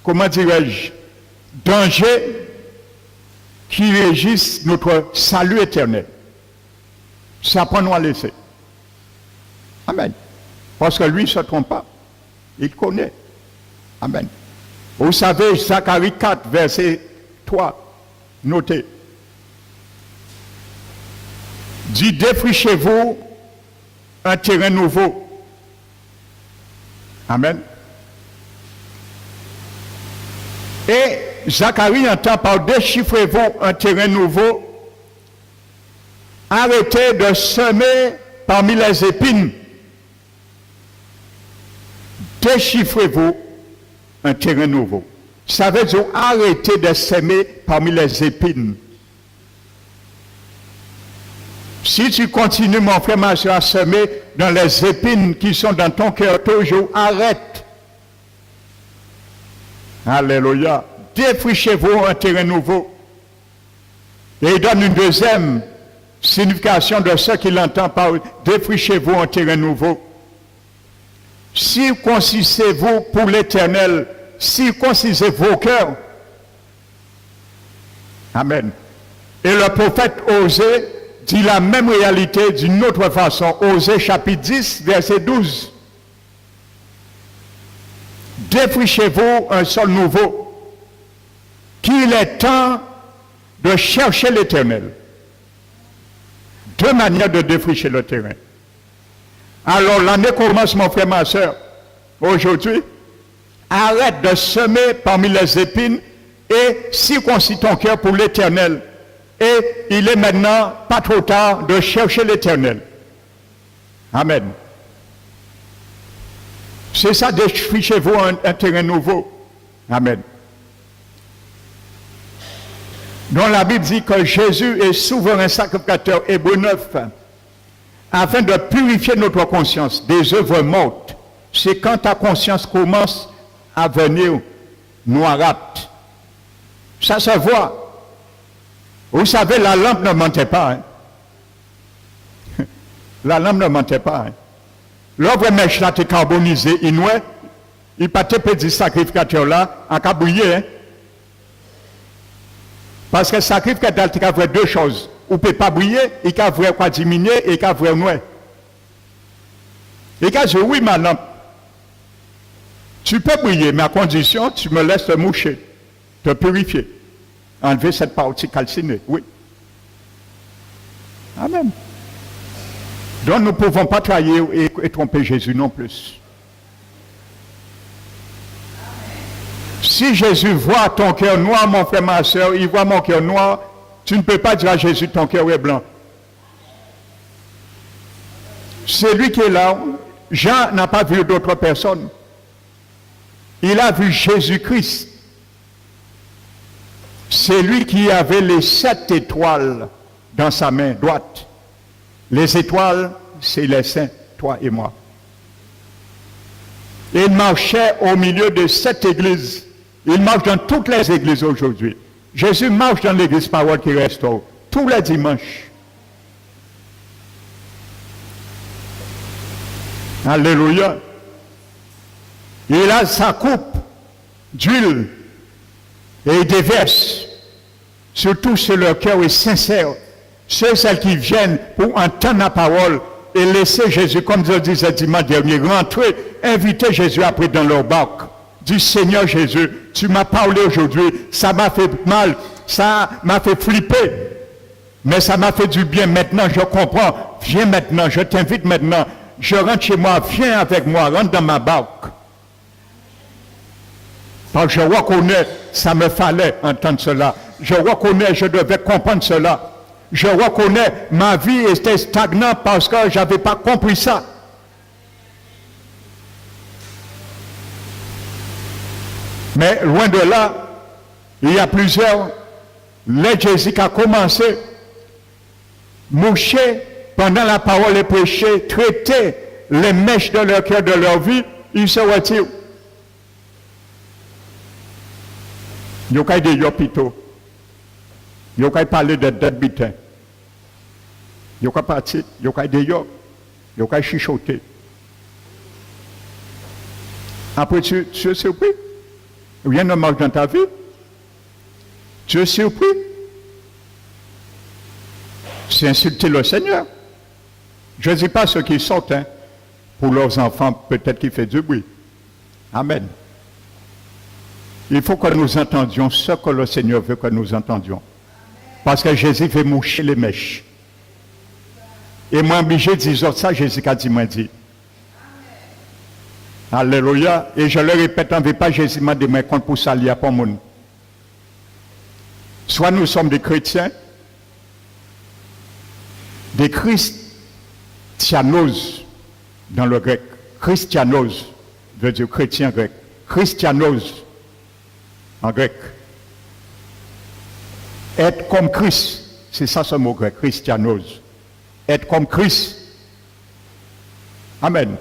comment dirais-je, dangers qui régissent notre salut éternel. Ça prend nous à laisser. Amen. Parce que lui ne se trompe pas. Il connaît. Amen. Vous savez, Zacharie 4, verset 3, notez. Dit, défrichez-vous un terrain nouveau. Amen. Et Zacharie entend par déchiffrez-vous un terrain nouveau. Arrêtez de semer parmi les épines. Déchiffrez-vous un terrain nouveau. Ça veut dire arrêtez de semer parmi les épines. Si tu continues, mon frère, ma soeur, à semer dans les épines qui sont dans ton cœur toujours, arrête. Alléluia. Défrichez-vous un terrain nouveau. Et il donne une deuxième signification de ce qu'il entend par défrichez-vous un terrain nouveau. Circoncisez-vous pour l'Éternel. Circoncisez vos cœurs. Amen. Et le prophète Osée dit la même réalité d'une autre façon. Osée chapitre 10, verset 12. Défrichez-vous un sol nouveau, qu'il est temps de chercher l'Éternel. Deux manières de défricher le terrain. Alors l'année commence, mon frère, ma soeur. Aujourd'hui, arrête de semer parmi les épines et circoncis ton cœur pour l'Éternel. Et il est maintenant pas trop tard de chercher l'Éternel. Amen. C'est ça, défrichez-vous un terrain nouveau. Amen. Donc la Bible dit que Jésus est souverain sacrificateur, Hébreux 9, afin de purifier notre conscience des œuvres mortes. C'est quand ta conscience commence à venir noirâtre. Ça se voit. Vous savez, la lampe ne mentait pas. Hein? La lampe ne mentait pas. Hein? L'œuvre mèche là, t'es carbonisé, il n'y pas te petit sacrificateur là, en cas briller. Hein? Parce que le sacrificateur, il y a deux choses. Ou ne peut pas briller, il y a quoi diminuer et il y a vrai noir. Il y a dit, oui, ma lampe, tu peux briller, mais à condition, tu me laisses te moucher, te purifier, enlever cette partie calcinée. Oui. Amen. Donc nous ne pouvons pas trahir et tromper Jésus non plus. Si Jésus voit ton cœur noir, mon frère, ma soeur, il voit mon cœur noir, tu ne peux pas dire à Jésus ton cœur est blanc. C'est lui qui est là. Jean n'a pas vu d'autres personnes. Il a vu Jésus-Christ. C'est lui qui avait les 7 étoiles dans sa main droite. Les étoiles, c'est les saints, toi et moi. Il marchait au milieu de 7 églises. Il marche dans toutes les églises aujourd'hui. Jésus marche dans l'église Parole qui restaure tous les dimanches. Alléluia. Il a sa coupe d'huile et il déverse surtout sur leur cœur est sincère. Celles qui viennent pour entendre la parole et laisser Jésus, comme je disais dimanche dernier, rentrer, inviter Jésus après dans leur barque. Dis Seigneur Jésus, tu m'as parlé aujourd'hui, ça m'a fait mal, ça m'a fait flipper, mais ça m'a fait du bien. Maintenant, je comprends. Viens maintenant, je t'invite maintenant. Je rentre chez moi, viens avec moi, rentre dans ma barque. Parce que je reconnais, ça me fallait entendre cela. Je reconnais, je devais comprendre cela. Je reconnais, ma vie était stagnante parce que je n'avais pas compris ça. Mais loin de là, il y a plusieurs, les Jésus qui a commencé, moucher pendant la parole et prêcher, traiter les mèches de leur cœur, de leur vie, ils se retirent. Ils ont des hôpitaux. Ils ont parlé de dette butin. Ils ont parti, ils ont des yop. Ils ont chichoté. Après, tu es surpris. Rien ne marche dans ta vie. Tu es surpris. C'est insulter le Seigneur. Je ne dis pas ceux qui sortent, hein, pour leurs enfants, peut-être qui fait du bruit. Amen. Il faut que nous entendions ce que le Seigneur veut que nous entendions. Parce que Jésus veut moucher les mèches. Et moi, obligé de dire ça, Jésus a dit, moi dit. Alléluia. Et je le répète, on ne veut pas Jésus m'a dit, mais compte pour ça, il y a pas monde. Soit nous sommes des chrétiens, des christianos dans le grec. Christianos veut dire chrétien grec. Christianos en grec. Être comme Christ, c'est ça ce mot grec, christianos. Être comme Christ. Amen.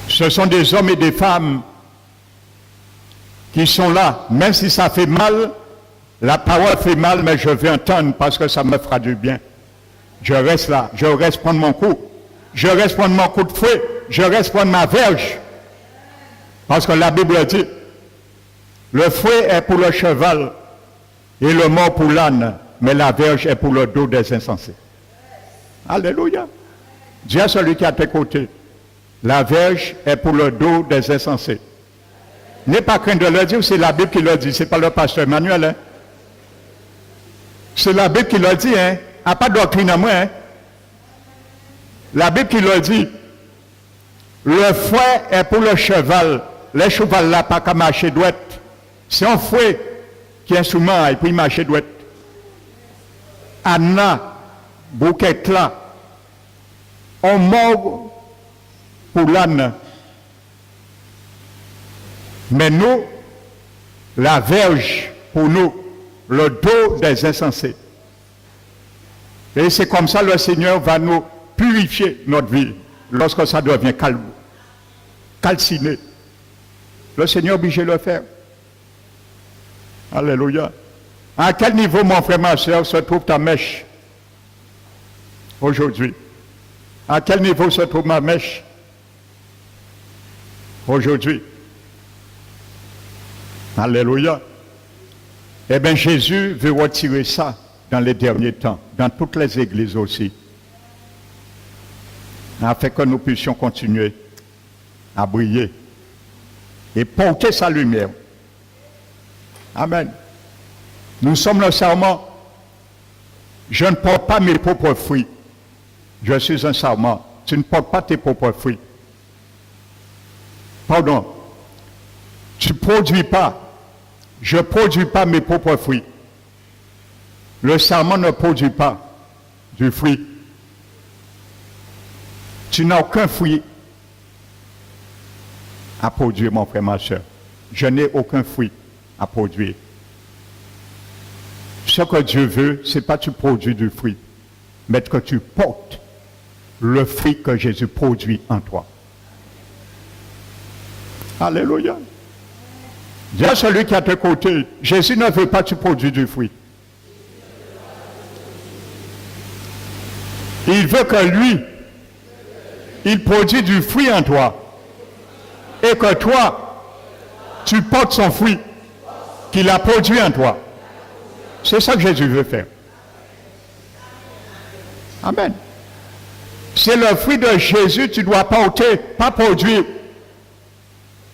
Ce sont des hommes et des femmes qui sont là, même si ça fait mal, la parole fait mal, mais je vais entendre parce que ça me fera du bien. Je reste là, je reste prendre mon coup, je reste prendre mon coup de fouet, je reste prendre ma verge. Parce que la Bible dit, le fouet est pour le cheval et le mort pour l'âne, mais la verge est pour le dos des insensés. Alléluia. Dis à celui qui est à tes côtés, la verge est pour le dos des insensés. N'aie pas craint de le dire, c'est la Bible qui le dit, ce n'est pas le pasteur Emmanuel. Hein? C'est la Bible qui le dit, hein? Ah, pas de doctrine à moi. Hein? La Bible qui le dit, le fouet est pour le cheval. Les chevals là, pas qu'à marcher douette. C'est un fouet qui est instrument et puis marcher douette. Anna, bouquet là, on mord pour l'âne. Mais nous, la verge pour nous, le dos des insensés. Et c'est comme ça le Seigneur va nous purifier notre vie lorsque ça devient calciné. Le Seigneur est obligé de le faire. Alléluia. À quel niveau, mon frère, ma soeur, se trouve ta mèche aujourd'hui? À quel niveau se trouve ma mèche aujourd'hui? Alléluia. Eh bien, Jésus veut retirer ça dans les derniers temps, dans toutes les églises aussi, afin que nous puissions continuer à briller et porter sa lumière. Amen. Nous sommes le serment. Je ne porte pas mes propres fruits. Je suis un serment. Tu ne portes pas tes propres fruits. Pardon. Tu ne produis pas. Je ne produis pas mes propres fruits. Le serment ne produit pas du fruit. Tu n'as aucun fruit à produire, mon frère, ma soeur. Je n'ai aucun fruit à produire. Ce que Dieu veut, ce n'est pas que tu produis du fruit, mais que tu portes le fruit que Jésus produit en toi. Alléluia. Dis à celui qui est à tes côtés, Jésus ne veut pas que tu produis du fruit. Il veut que lui, il produit du fruit en toi. Et que toi, tu portes son fruit qu'il a produit en toi. C'est ça que Jésus veut faire. Amen. C'est le fruit de Jésus que tu dois porter, pas produire.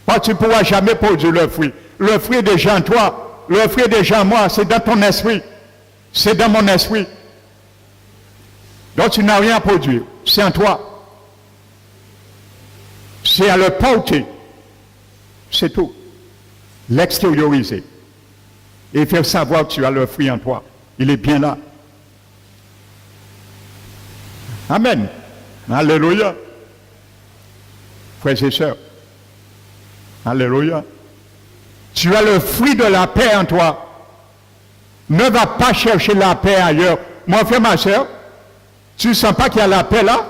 Parce que tu ne pourras jamais produire le fruit. Le fruit est déjà en toi. Le fruit est déjà en moi. C'est dans ton esprit. C'est dans mon esprit. Donc tu n'as rien à produire. C'est en toi. C'est à le porter. C'est tout. L'extérioriser. Et faire savoir que tu as le fruit en toi. Il est bien là. Amen. Alléluia. Frères et sœurs. Alléluia. Tu as le fruit de la paix en toi. Ne va pas chercher la paix ailleurs. Mon frère, ma soeur, tu ne sens pas qu'il y a la paix là?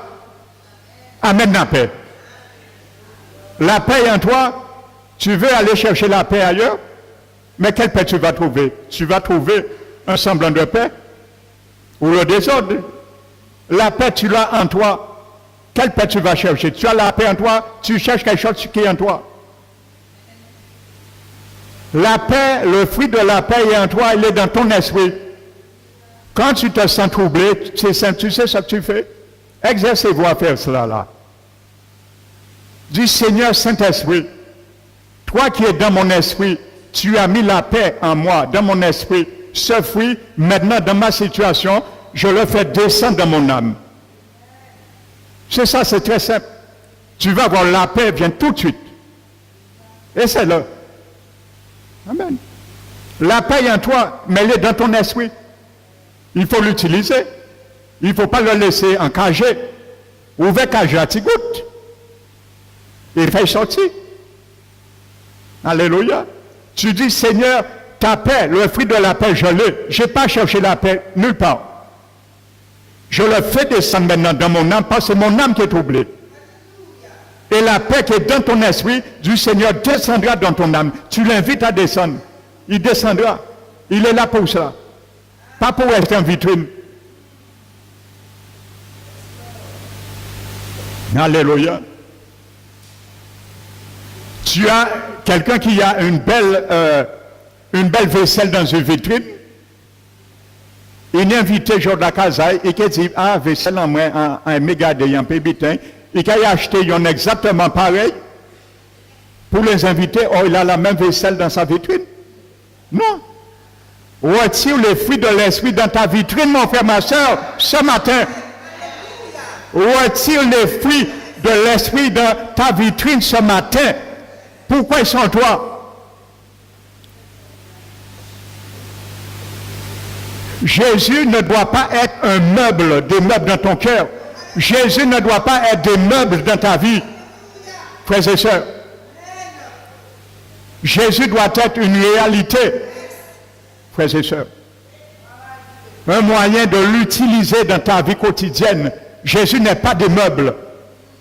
Amène la paix. La paix est en toi. Tu veux aller chercher la paix ailleurs? Mais quelle paix tu vas trouver? Tu vas trouver un semblant de paix ou le désordre. La paix, tu l'as en toi. Quelle paix tu vas chercher? Tu as la paix en toi, tu cherches quelque chose qui est en toi. La paix, le fruit de la paix est en toi, il est dans ton esprit. Quand tu te sens troublé, tu sais ce que tu fais? Exercez-vous à faire cela là. Dis Seigneur Saint-Esprit, toi qui es dans mon esprit, tu as mis la paix en moi, dans mon esprit. Ce fruit, maintenant dans ma situation, je le fais descendre dans mon âme. C'est ça, c'est très simple. Tu vas voir la paix vient tout de suite. Et c'est là. Amen. La paix est en toi, mais elle est dans ton esprit. Il faut l'utiliser. Il ne faut pas le laisser encagé. Ouvert cagé à tes gouttes. Et fais sortir. Alléluia. Tu dis, Seigneur, ta paix, le fruit de la paix, je l'ai. Je n'ai pas cherché la paix nulle part. Je le fais descendre maintenant dans mon âme parce que c'est mon âme qui est troublée. Et la paix qui est dans ton esprit du Seigneur descendra dans ton âme. Tu l'invites à descendre. Il descendra. Il est là pour ça. Pas pour être en vitrine. Alléluia. Tu as quelqu'un qui a une belle vaisselle dans une vitrine. Il est invité jour de la casaille et qui dit, ah, vaisselle en moi, un méga de un peu bitin. Il a acheté une exactement pareil pour les invités. Oh, il a la même vaisselle dans sa vitrine. Non. Retire les fruits de l'esprit dans ta vitrine, mon frère, ma soeur, ce matin. Retire les fruits de l'esprit dans ta vitrine ce matin. Pourquoi ils sont en toi? Jésus ne doit pas être un meuble, des meubles dans ton cœur. Jésus ne doit pas être des meubles dans ta vie, frères et sœurs. Jésus doit être une réalité, frères et sœurs. Un moyen de l'utiliser dans ta vie quotidienne. Jésus n'est pas des meubles.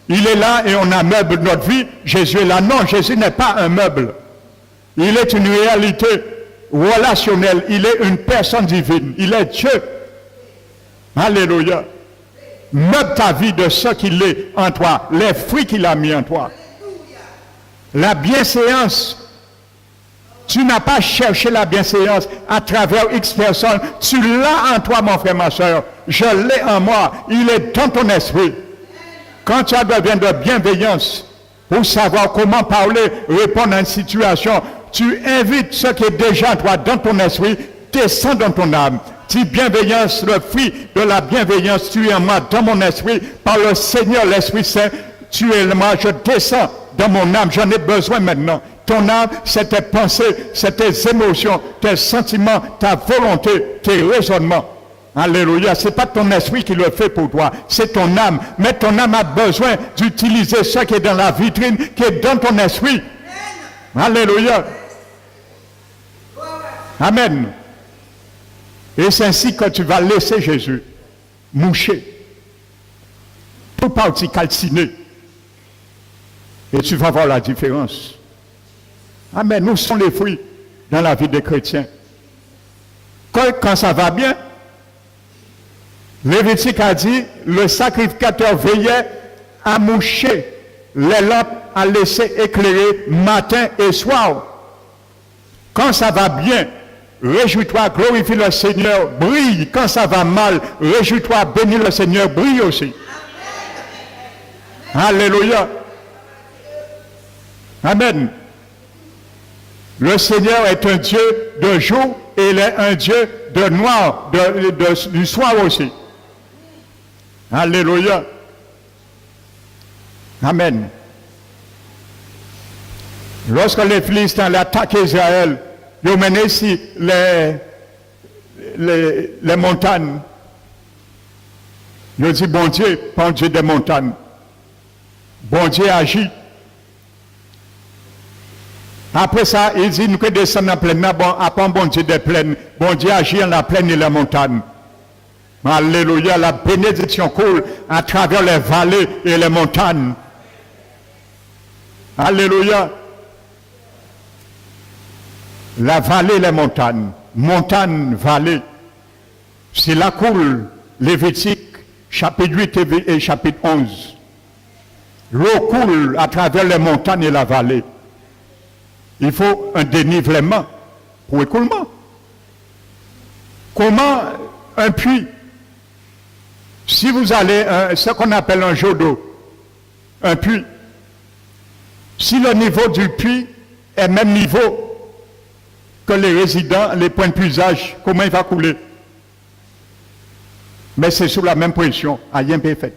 Il est là et on ameuble notre vie. Jésus est là. Non, Jésus n'est pas un meuble. Il est une réalité relationnelle. Il est une personne divine. Il est Dieu. Alléluia. Meuble ta vie de ce qu'il est en toi, les fruits qu'il a mis en toi. La bienséance. Tu n'as pas cherché la bienséance à travers X personnes. Tu l'as en toi, mon frère, ma soeur. Je l'ai en moi. Il est dans ton esprit. Quand tu as besoin de bienveillance pour savoir comment parler, répondre à une situation, tu invites ce qui est déjà en toi, dans ton esprit, descend dans ton âme. Si bienveillance, le fruit de la bienveillance, tu es en moi, dans mon esprit, par le Seigneur, l'Esprit Saint, tu es en moi, je descends dans mon âme, j'en ai besoin maintenant. Ton âme, c'est tes pensées, c'est tes émotions, tes sentiments, ta volonté, tes raisonnements. Alléluia, c'est pas ton esprit qui le fait pour toi, c'est ton âme. Mais ton âme a besoin d'utiliser ce qui est dans la vitrine, qui est dans ton esprit. Alléluia. Amen. Et c'est ainsi que tu vas laisser Jésus moucher, tout parti calciné. Et tu vas voir la différence. Amen. Nous sommes les fruits dans la vie des chrétiens. Quand ça va bien, Lévitique a dit, le sacrificateur veillait à moucher les lampes, à laisser éclairer matin et soir. Quand ça va bien, réjouis-toi, glorifie le Seigneur, brille. Quand ça va mal, réjouis-toi, bénis le Seigneur, brille aussi. Alléluia. Amen. Le Seigneur est un Dieu de jour et il est un Dieu de noir, du soir aussi. Alléluia. Amen. Lorsque les Philistins attaquent Israël, ils ont mené ici les montagnes. Je dis, bon Dieu, pas Dieu des montagnes. Bon Dieu agit. Après ça, il dit, nous que descendons en plaine, bon, après bon Dieu des plaines. Bon Dieu agit en la plaine et la montagne. Alléluia, la bénédiction coule à travers les vallées et les montagnes. Alléluia. La vallée et les montagnes. Montagne, vallée. C'est là coule Lévitique, chapitre 8 et chapitre 11. L'eau coule à travers les montagnes et la vallée. Il faut un dénivellement pour écoulement. Comment un puits? Si vous allez, ce qu'on appelle un jet d'eau, un puits, si le niveau du puits est même niveau que les résidents, les points de puisage, comment il va couler? Mais c'est sous la même pression, à rien peut fait.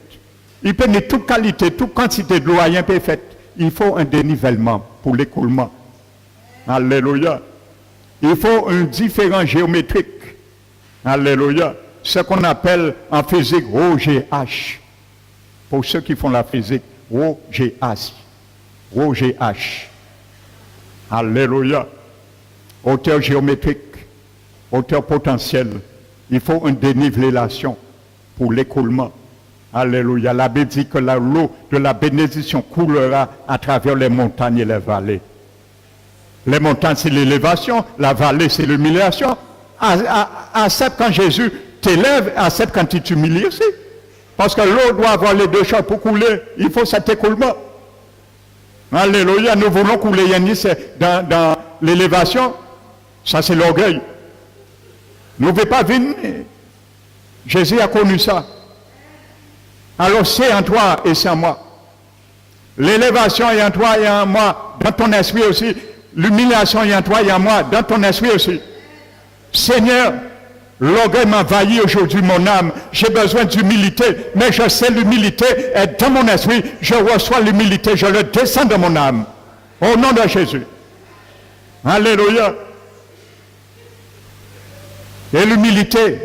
Il peut être toute qualité, toute quantité de l'eau à rien peut fait. Il faut un dénivellement pour l'écoulement. Alléluia. Il faut un différent géométrique. Alléluia. Ce qu'on appelle en physique OGH. Pour ceux qui font la physique, OGH. OGH. Alléluia. Hauteur géométrique, hauteur potentielle. Il faut une dénivellation pour l'écoulement. Alléluia. La Bible dit que l'eau de la bénédiction coulera à travers les montagnes et les vallées. Les montagnes, c'est l'élévation. La vallée, c'est l'humiliation. Accepte quand Jésus t'élève, accepte quand il t'humilie aussi. Parce que l'eau doit avoir les deux choses pour couler. Il faut cet écoulement. Alléluia. Nous voulons couler. Dans l'élévation, ça c'est l'orgueil. Nous ne voulons pas venir. Jésus a connu ça. Alors c'est en toi et c'est en moi. L'élévation est en toi et en moi, dans ton esprit aussi. L'humiliation est en toi et en moi, dans ton esprit aussi. Seigneur, l'orgueil m'envahit aujourd'hui mon âme. J'ai besoin d'humilité, mais je sais l'humilité est dans mon esprit. Je reçois l'humilité, je le descends dans mon âme. Au nom de Jésus. Alléluia. Et l'humilité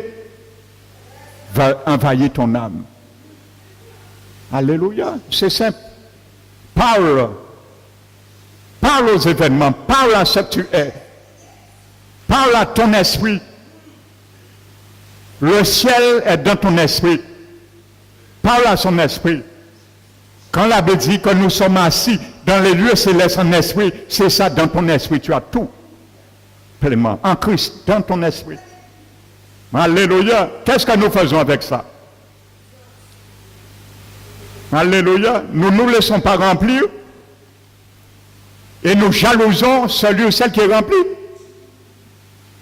va envahir ton âme. Alléluia. C'est simple. Parle. Parle aux événements. Parle à ce que tu es. Parle à ton esprit. Le ciel est dans ton esprit. Parle à son esprit. Quand la Bible dit que nous sommes assis dans les lieux célestes en esprit, c'est ça dans ton esprit. Tu as tout. Pleinement. En Christ, dans ton esprit. Alléluia. Qu'est-ce que nous faisons avec ça? Alléluia. Nous ne nous laissons pas remplir et nous jalousons celui ou celle qui est rempli.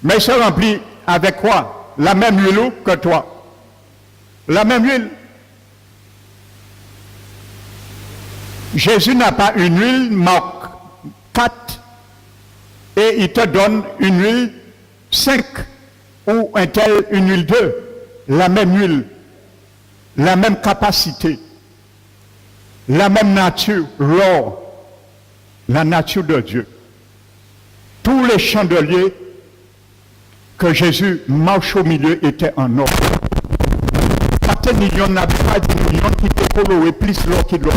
Mais il se remplit avec quoi? La même huile que toi. La même huile. Jésus n'a pas une huile Marc 4 et il te donne une huile 5 ou un tel une huile 2. La même huile, la même capacité, la même nature, l'or, la nature de Dieu. Tous les chandeliers que Jésus marche au milieu étaient en or. Certains millions n'avaient pas dit millions qui étaient colorés plus l'or qui l'or.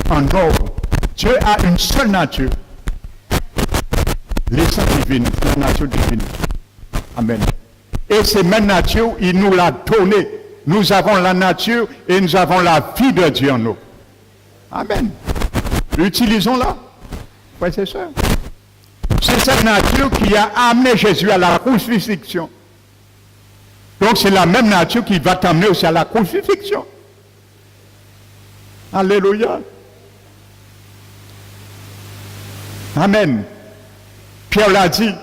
En or. Dieu a une seule nature. L'essence divine, la nature divine. Amen. Et cette même nature, il nous l'a donnée. Nous avons la nature et nous avons la vie de Dieu en nous. Amen. Utilisons-la. Oui, c'est ça. C'est cette nature qui a amené Jésus à la crucifixion. Donc c'est la même nature qui va t'amener aussi à la crucifixion. Alléluia. Amen. Pierre l'a dit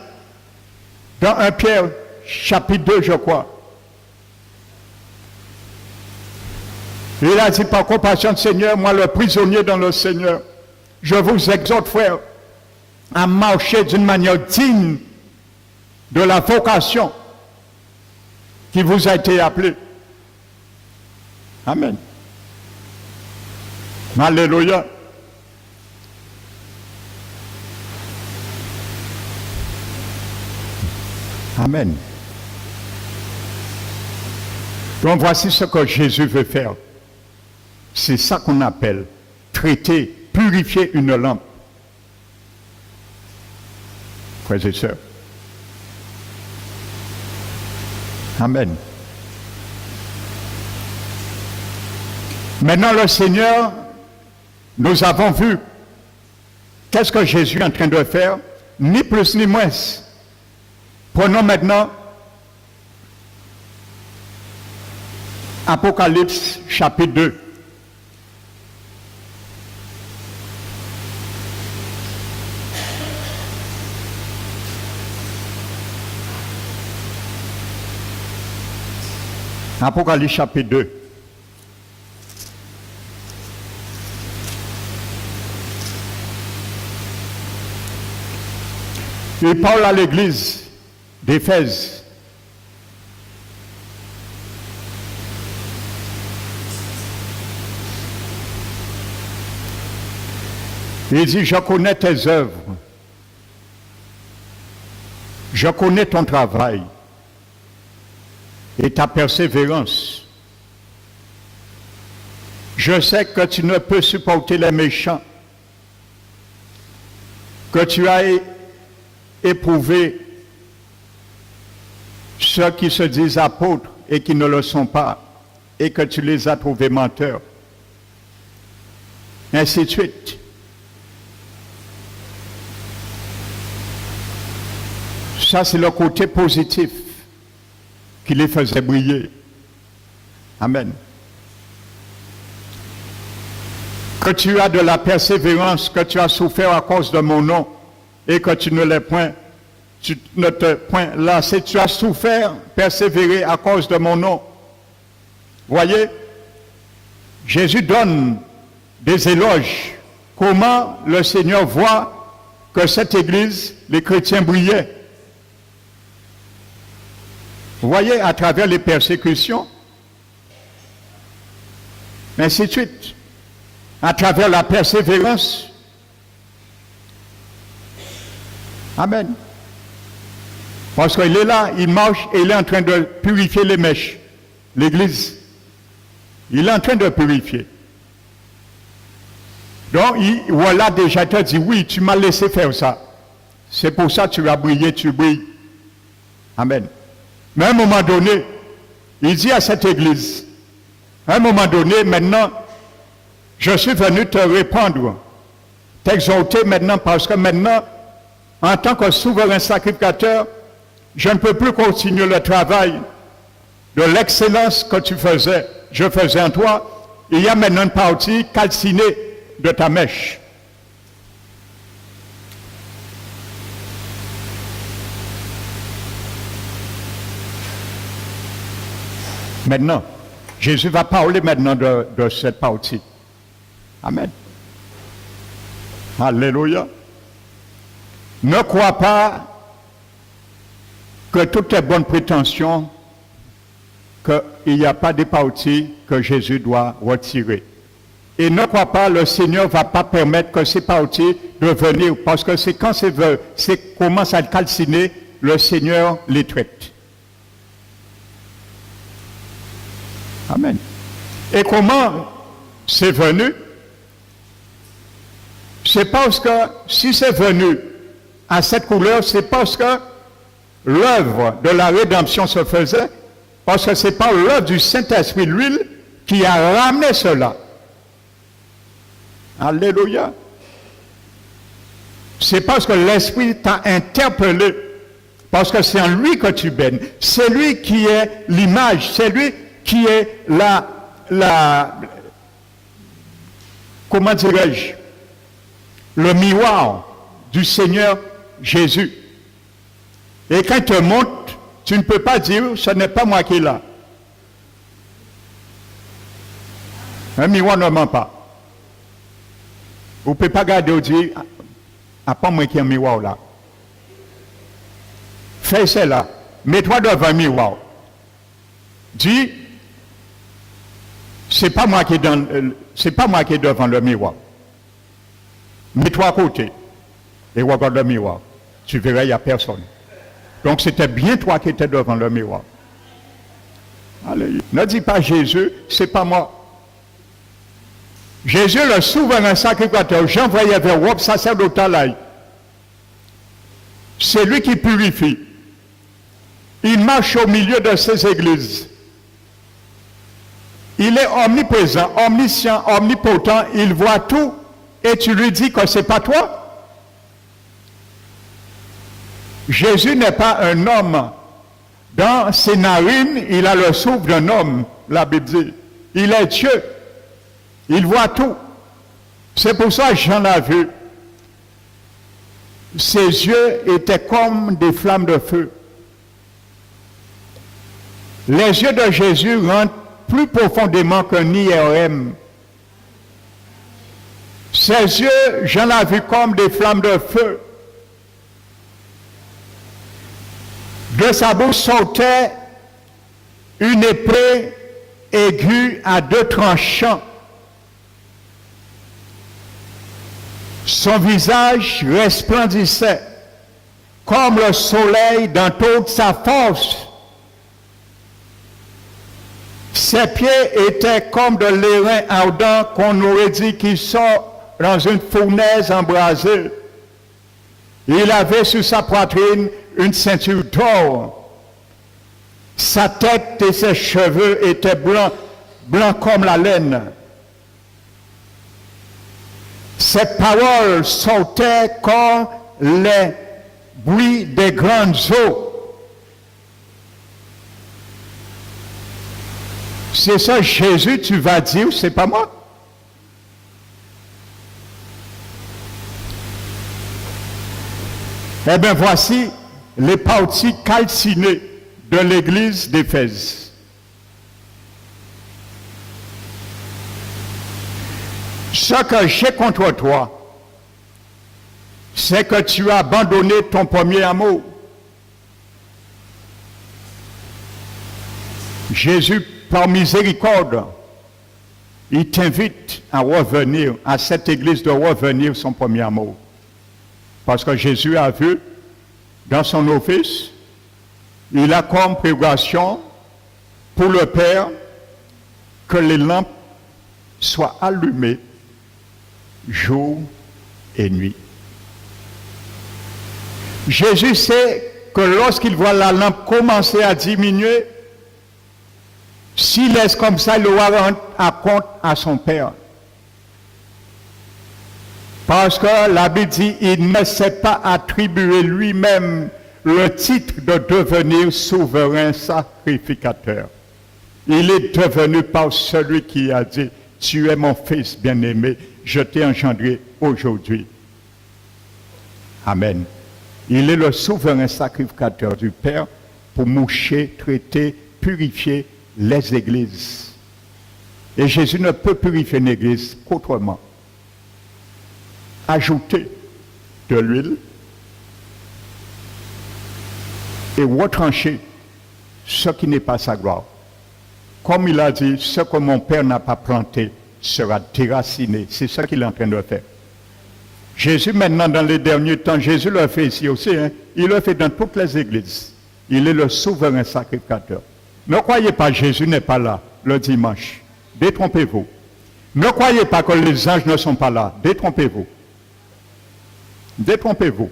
dans 1 Pierre chapitre 2, je crois. Il a dit par compassion de Seigneur, moi le prisonnier dans le Seigneur, je vous exhorte, frère, à marcher d'une manière digne de la vocation qui vous a été appelée. Amen. Alléluia. Amen. Donc voici ce que Jésus veut faire. C'est ça qu'on appelle traiter, purifier une lampe. Frères et sœurs. Amen. Maintenant, le Seigneur, nous avons vu qu'est-ce que Jésus est en train de faire, ni plus ni moins. Prenons maintenant Apocalypse chapitre 2. Apocalypse chapitre 2. Il parle à l'église d'Éphèse. Il dit, je connais tes œuvres. Je connais ton travail et ta persévérance. Je sais que tu ne peux supporter les méchants, que tu as éprouvé ceux qui se disent apôtres et qui ne le sont pas, et que tu les as trouvés menteurs. Ainsi de suite. Ça, c'est le côté positif qui les faisait briller. Amen. Que tu as de la persévérance, que tu as souffert à cause de mon nom, et que tu ne l'es point, tu ne te point lassé, tu as souffert, persévéré à cause de mon nom. Voyez, Jésus donne des éloges. Comment le Seigneur voit que cette église, les chrétiens brillaient. Vous voyez, à travers les persécutions, ainsi de suite, à travers la persévérance. Amen. Parce qu'il est là, il marche et il est en train de purifier les mèches, l'église. Il est en train de purifier. Donc, voilà déjà, il te dit, oui, tu m'as laissé faire ça. C'est pour ça que tu as brillé, tu brilles. Amen. Mais à un moment donné, il dit à cette église, à un moment donné, maintenant, je suis venu te répandre, t'exhorter maintenant, parce que maintenant, en tant que souverain sacrificateur, je ne peux plus continuer le travail de l'excellence que tu faisais, je faisais en toi. Il y a maintenant une partie calcinée de ta mèche. Maintenant, Jésus va parler maintenant de cette partie. Amen. Alléluia. Ne crois pas que toutes tes bonnes prétentions, qu'il n'y a pas de parties que Jésus doit retirer. Et ne crois pas, le Seigneur ne va pas permettre que ces parties de venir, parce que c'est quand c'est commence à calciner, le Seigneur les traite. Amen. Et comment c'est venu? C'est parce que si c'est venu à cette couleur, c'est parce que l'œuvre de la rédemption se faisait, parce que c'est par l'œuvre du Saint-Esprit, l'huile, qui a ramené cela. Alléluia. C'est parce que l'Esprit t'a interpellé, parce que c'est en lui que tu baignes. C'est lui qui est l'image, c'est lui qui est comment dirais-je, le miroir du Seigneur Jésus. Et quand il te montre, tu ne peux pas dire, ce n'est pas moi qui est là. Un miroir ne ment pas. Vous ne pouvez pas garder ou dire, à pas moi qui est un miroir là. Fais cela. Mets-toi devant un miroir. Dis, c'est pas moi qui est devant le miroir. Mets-toi à côté et regarde le miroir. Tu verras, il n'y a personne. Donc c'était bien toi qui étais devant le miroir. Alléluia. Ne dis pas Jésus, c'est pas moi. Jésus, le souverain sacrificateur, j'envoyais vers Rob sacerdotal. C'est lui qui purifie. Il marche au milieu de ces églises. Il est omniprésent, omniscient, omnipotent, il voit tout, et tu lui dis que ce n'est pas toi. Jésus n'est pas un homme. Dans ses narines, il a le souffle d'un homme, la Bible dit. Il est Dieu. Il voit tout. C'est pour ça que Jean l'a vu. Ses yeux étaient comme des flammes de feu. Les yeux de Jésus rentrent plus profondément qu'un IRM. Ses yeux, Jean l'a vu comme des flammes de feu. De sa bouche sortait une épée aiguë à 2 tranchants. Son visage resplendissait comme le soleil dans toute sa force. Ses pieds étaient comme de l'airain ardent qu'on aurait dit qu'il sort dans une fournaise embrasée. Il avait sur sa poitrine une ceinture d'or. Sa tête et ses cheveux étaient blancs, blancs comme la laine. Ses paroles sortaient comme les bruits des grandes eaux. C'est ça, Jésus, tu vas dire, c'est pas moi. Eh bien, voici les parties calcinées de l'église d'Éphèse. Ce que j'ai contre toi, c'est que tu as abandonné ton premier amour. Jésus, par miséricorde, il t'invite à revenir, à cette église de revenir son premier amour. Parce que Jésus a vu, dans son office, il a comme préparation pour le Père que les lampes soient allumées jour et nuit. Jésus sait que lorsqu'il voit la lampe commencer à diminuer, s'il laisse comme ça, il aura rendre à compte à son Père. Parce que la Bible dit, il ne s'est pas attribué lui-même le titre de devenir souverain sacrificateur. Il est devenu par celui qui a dit, tu es mon fils bien-aimé, je t'ai engendré aujourd'hui. Amen. Il est le souverain sacrificateur du Père pour moucher, traiter, purifier les églises. Et Jésus ne peut purifier une église qu'autrement. Ajouter de l'huile et retrancher ce qui n'est pas sa gloire. Comme il a dit, ce que mon Père n'a pas planté sera déraciné. C'est ce qu'il est en train de faire. Jésus, maintenant, dans les derniers temps, Jésus le fait ici aussi, hein, il le fait dans toutes les églises. Il est le souverain sacrificateur. Ne croyez pas que Jésus n'est pas là le dimanche. Détrompez-vous. Ne croyez pas que les anges ne sont pas là. Détrompez-vous. Détrompez-vous.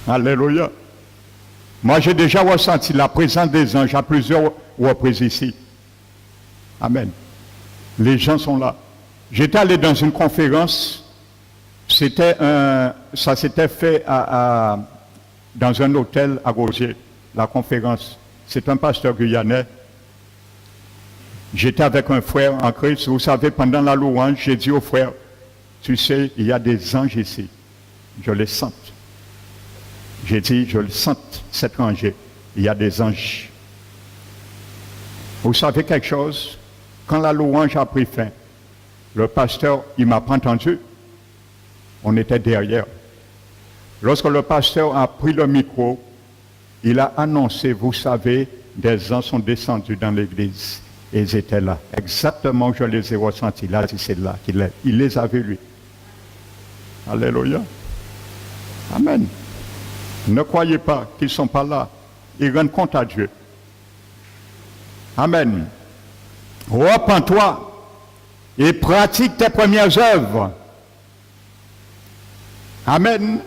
Alléluia. Moi, j'ai déjà ressenti la présence des anges à plusieurs reprises ici. Amen. Les gens sont là. J'étais allé dans une conférence. Ça s'était fait dans un hôtel à Rosier, la conférence. C'est un pasteur guyanais. J'étais avec un frère en Christ. Vous savez, pendant la louange, j'ai dit au frère, tu sais, il y a des anges ici. Je les sens. J'ai dit, je le sens, cet rangée. Il y a des anges. Vous savez quelque chose? Quand la louange a pris fin, le pasteur, il ne m'a pas entendu. On était derrière. Lorsque le pasteur a pris le micro, il a annoncé, vous savez, des anges sont descendus dans l'église. Et ils étaient là. Exactement, je les ai ressentis. Là, c'est là qu'il est. Il les a vus, lui. Alléluia. Amen. Ne croyez pas qu'ils ne sont pas là. Ils rendent compte à Dieu. Amen. Repens-toi et pratique tes premières œuvres. Amen.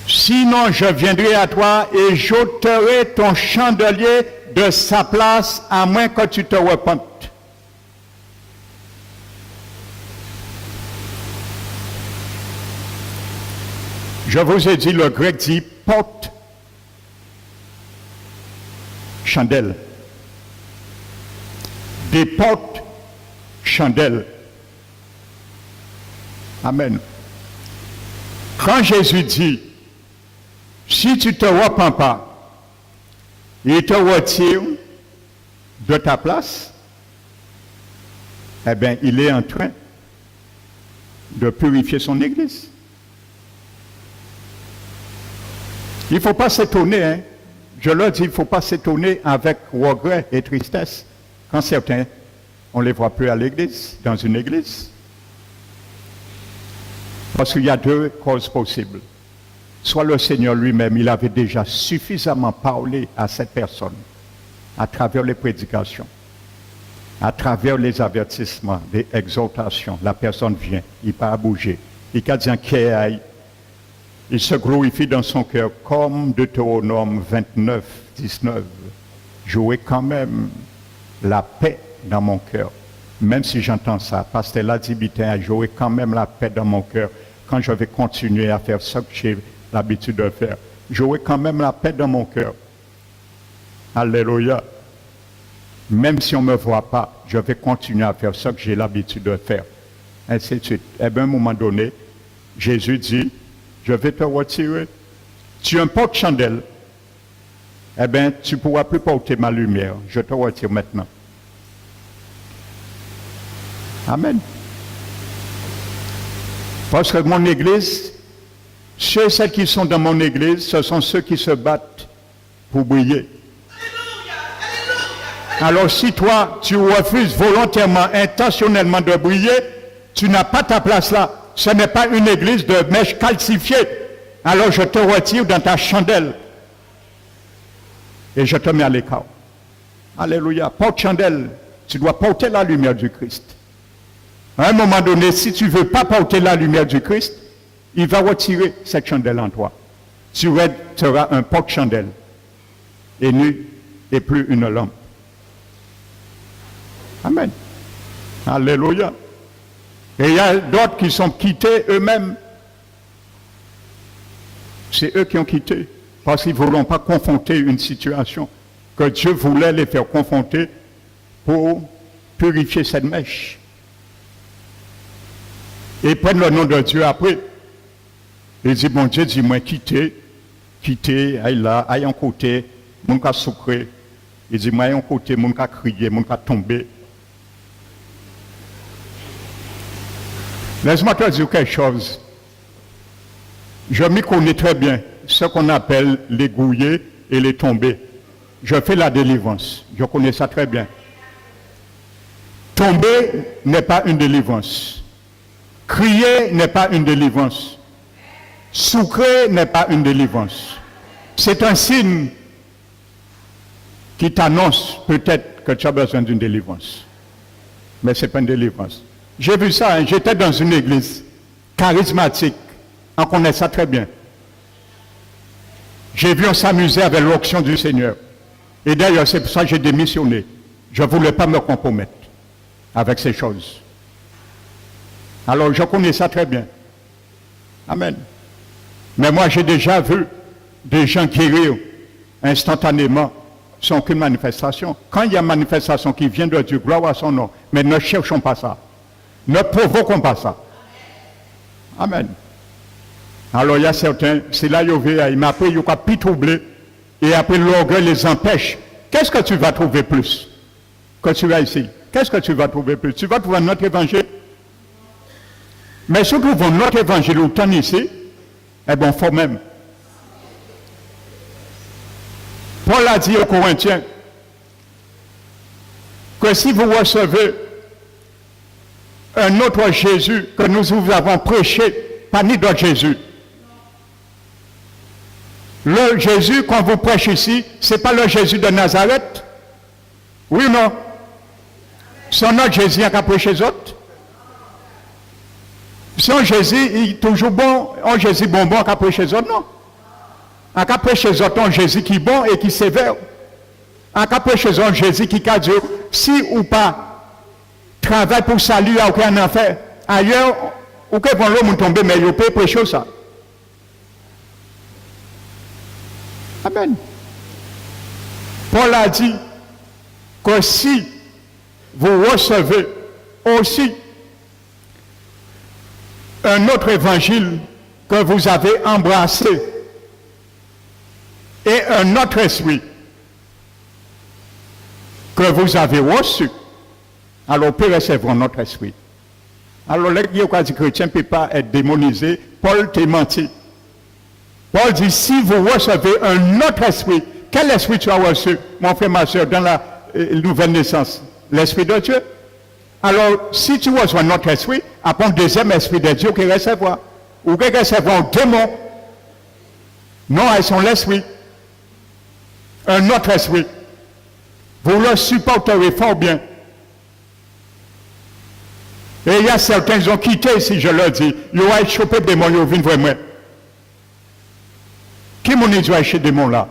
Sinon, je viendrai à toi et j'ôterai ton chandelier de sa place, à moins que tu te repentes. Je vous ai dit, le grec dit porte chandelle. Des portes chandelles. Amen. Quand Jésus dit, si tu ne te repens pas, il te retire de ta place, eh bien, il est en train de purifier son Église. Il ne faut pas s'étonner, hein. Je leur dis, il ne faut pas s'étonner avec regret et tristesse quand certains, on ne les voit plus à l'église, dans une église. Parce qu'il y a deux causes possibles. Soit le Seigneur lui-même, il avait déjà suffisamment parlé à cette personne, à travers les prédications, à travers les avertissements, les exhortations. La personne vient, il n'a pas à bouger. Il a dit qu'il aille. Il se glorifie dans son cœur comme Deutéronome 29, 19. J'aurai quand même la paix dans mon cœur. Même si j'entends ça, pasteur l'a dit, j'aurai quand même la paix dans mon cœur quand je vais continuer à faire ce que j'ai l'habitude de faire. J'aurai quand même la paix dans mon cœur. Alléluia. Même si on ne me voit pas, je vais continuer à faire ce que j'ai l'habitude de faire. Ainsi de suite. Et bien, à un moment donné, Jésus dit, je vais te retirer. Tu es un porte-chandelle. Eh bien, tu ne pourras plus porter ma lumière. Je te retire maintenant. Amen. Parce que mon église, celles qui sont dans mon église, ce sont ceux qui se battent pour briller. Alors si toi, tu refuses volontairement, intentionnellement de briller, tu n'as pas ta place là. Ce n'est pas une église de mèche calcifiée. Alors je te retire dans ta chandelle. Et je te mets à l'écart. Alléluia. Porte chandelle. Tu dois porter la lumière du Christ. À un moment donné, si tu ne veux pas porter la lumière du Christ, il va retirer cette chandelle en toi. Tu seras un porte-chandelle. Et nu et plus une lampe. Amen. Alléluia. Et il y a d'autres qui sont quittés eux-mêmes. C'est eux qui ont quitté. Parce qu'ils ne voulaient pas confronter une situation que Dieu voulait les faire confronter pour purifier cette mèche. Et ils prennent le nom de Dieu après. Ils disent, bon Dieu, dis-moi, quitter, aille là, aille en côté, mon cas soucré. Il dit, moi, aille en côté, mon cas crier, mon cas tomber. Laisse-moi te dire quelque chose. Je m'y connais très bien, ce qu'on appelle les gouillés et les tombés. Je fais la délivrance. Je connais ça très bien. Tomber n'est pas une délivrance. Crier n'est pas une délivrance. Soucrer n'est pas une délivrance. C'est un signe qui t'annonce peut-être que tu as besoin d'une délivrance. Mais ce n'est pas une délivrance. J'ai vu ça, hein, j'étais dans une église charismatique. On connaît ça très bien. J'ai vu on s'amuser avec l'onction du Seigneur. Et d'ailleurs, c'est pour ça que j'ai démissionné. Je ne voulais pas me compromettre avec ces choses. Alors, je connais ça très bien. Amen. Mais moi, j'ai déjà vu des gens guérir instantanément sans aucune manifestation. Quand il y a une manifestation qui vient de Dieu, gloire à son nom, mais ne cherchons pas ça. Ne provoquons pas ça. Amen. Alors, il y a certains, c'est là, il m'a appris, il a pu troubler, et après l'orgueil les empêche. Qu'est-ce que tu vas trouver plus que tu vas ici? Qu'est-ce que tu vas trouver plus? Tu vas trouver notre évangile. Mais si nous trouvons notre évangile autant ici, eh bien, faut même. Paul a dit aux Corinthiens que si vous recevez un autre Jésus que nous vous avons prêché, pas ni d'autre Jésus. Le Jésus qu'on vous prêche ici, ce n'est pas le Jésus de Nazareth, Oui ou non? Son nom Jésus a prêché les autres. Son Jésus, il est toujours bon, un Jésus bonbon a prêché les autres, non? A prêché les autres, un Jésus qui est bon et qui est sévère. A prêché les autres, Jésus qui a dit, si ou pas, travail pour salut à aucun enfer. Ailleurs, ou que vont l'homme tomber, mais il peut prêcher ça. Amen. Paul a dit que si vous recevez aussi un autre évangile que vous avez embrassé et un autre esprit que vous avez reçu, alors peut recevoir notre esprit. Alors, les chrétiens ne peuvent pas être démonisés. Paul t'a menti. Paul dit, si vous recevez un autre esprit, quel esprit tu as reçu, mon frère, ma soeur, dans la nouvelle naissance? L'esprit de Dieu. Alors, si tu reçois notre esprit, après un deuxième esprit de Dieu qui recevoir. Ou qui recevoir un démon. Non, ils sont l'esprit. Un autre esprit. Vous le supporterez fort bien. Et il y a certains qui ont quitté, si je le dis. Ils ont échappé des démons, ils ont vu vraiment. Qui m'a dit chez des démons là?